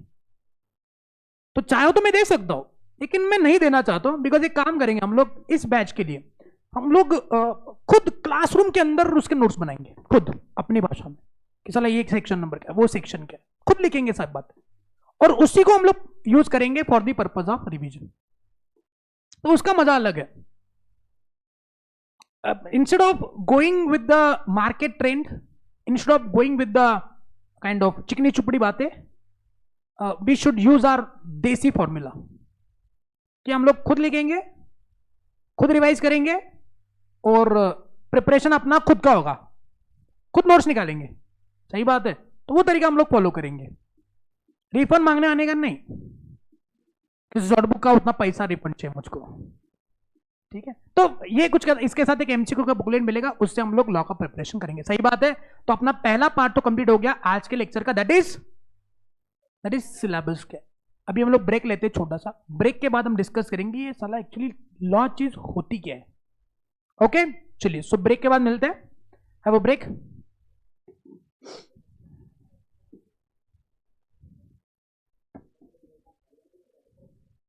तो चाहो तो मैं दे सकता हूं, लेकिन मैं नहीं देना चाहता हूं। बिकॉज एक काम करेंगे हम लोग इस बैच के लिए, हम लोग खुद क्लासरूम के अंदर उसके नोट्स बनाएंगे, खुद अपनी भाषा में कि साला ये सेक्शन नंबर क्या है, वो सेक्शन क्या है, खुद लिखेंगे सब बात, और उसी को हम लोग यूज करेंगे for the purpose of revision. तो उसका मजा अलग है। Instead of going with the market trend, instead of going with the kind of चिकनी चुपड़ी बातें, वी शुड यूज आवर देसी फॉर्मूला कि हम लोग खुद लिखेंगे, खुद रिवाइज करेंगे, और प्रिपरेशन अपना खुद का होगा, खुद नोट्स निकालेंगे। सही बात है। तो वो तरीका हम लोग फॉलो करेंगे। रिफंड मांगने आने का नहीं, किसी शॉर्ट बुक का उतना पैसा रिफंड चाहिए मुझको। ठीक है, तो ये कुछ इसके साथ एक एमसीक्यू का बुकलेट मिलेगा, उससे हम लोग लॉ का प्रिपरेशन करेंगे। सही बात है। तो अपना पहला पार्ट तो कंप्लीट हो गया आज के लेक्चर का, दैट इज सिलेबस क्या। अभी हम लोग ब्रेक लेते हैं छोटा सा, ब्रेक के बाद हम डिस्कस करेंगे ये साला एक्चुअली लॉ चीज होती क्या है। ओके चलिए, सो ब्रेक के बाद मिलते हैं। Have a break.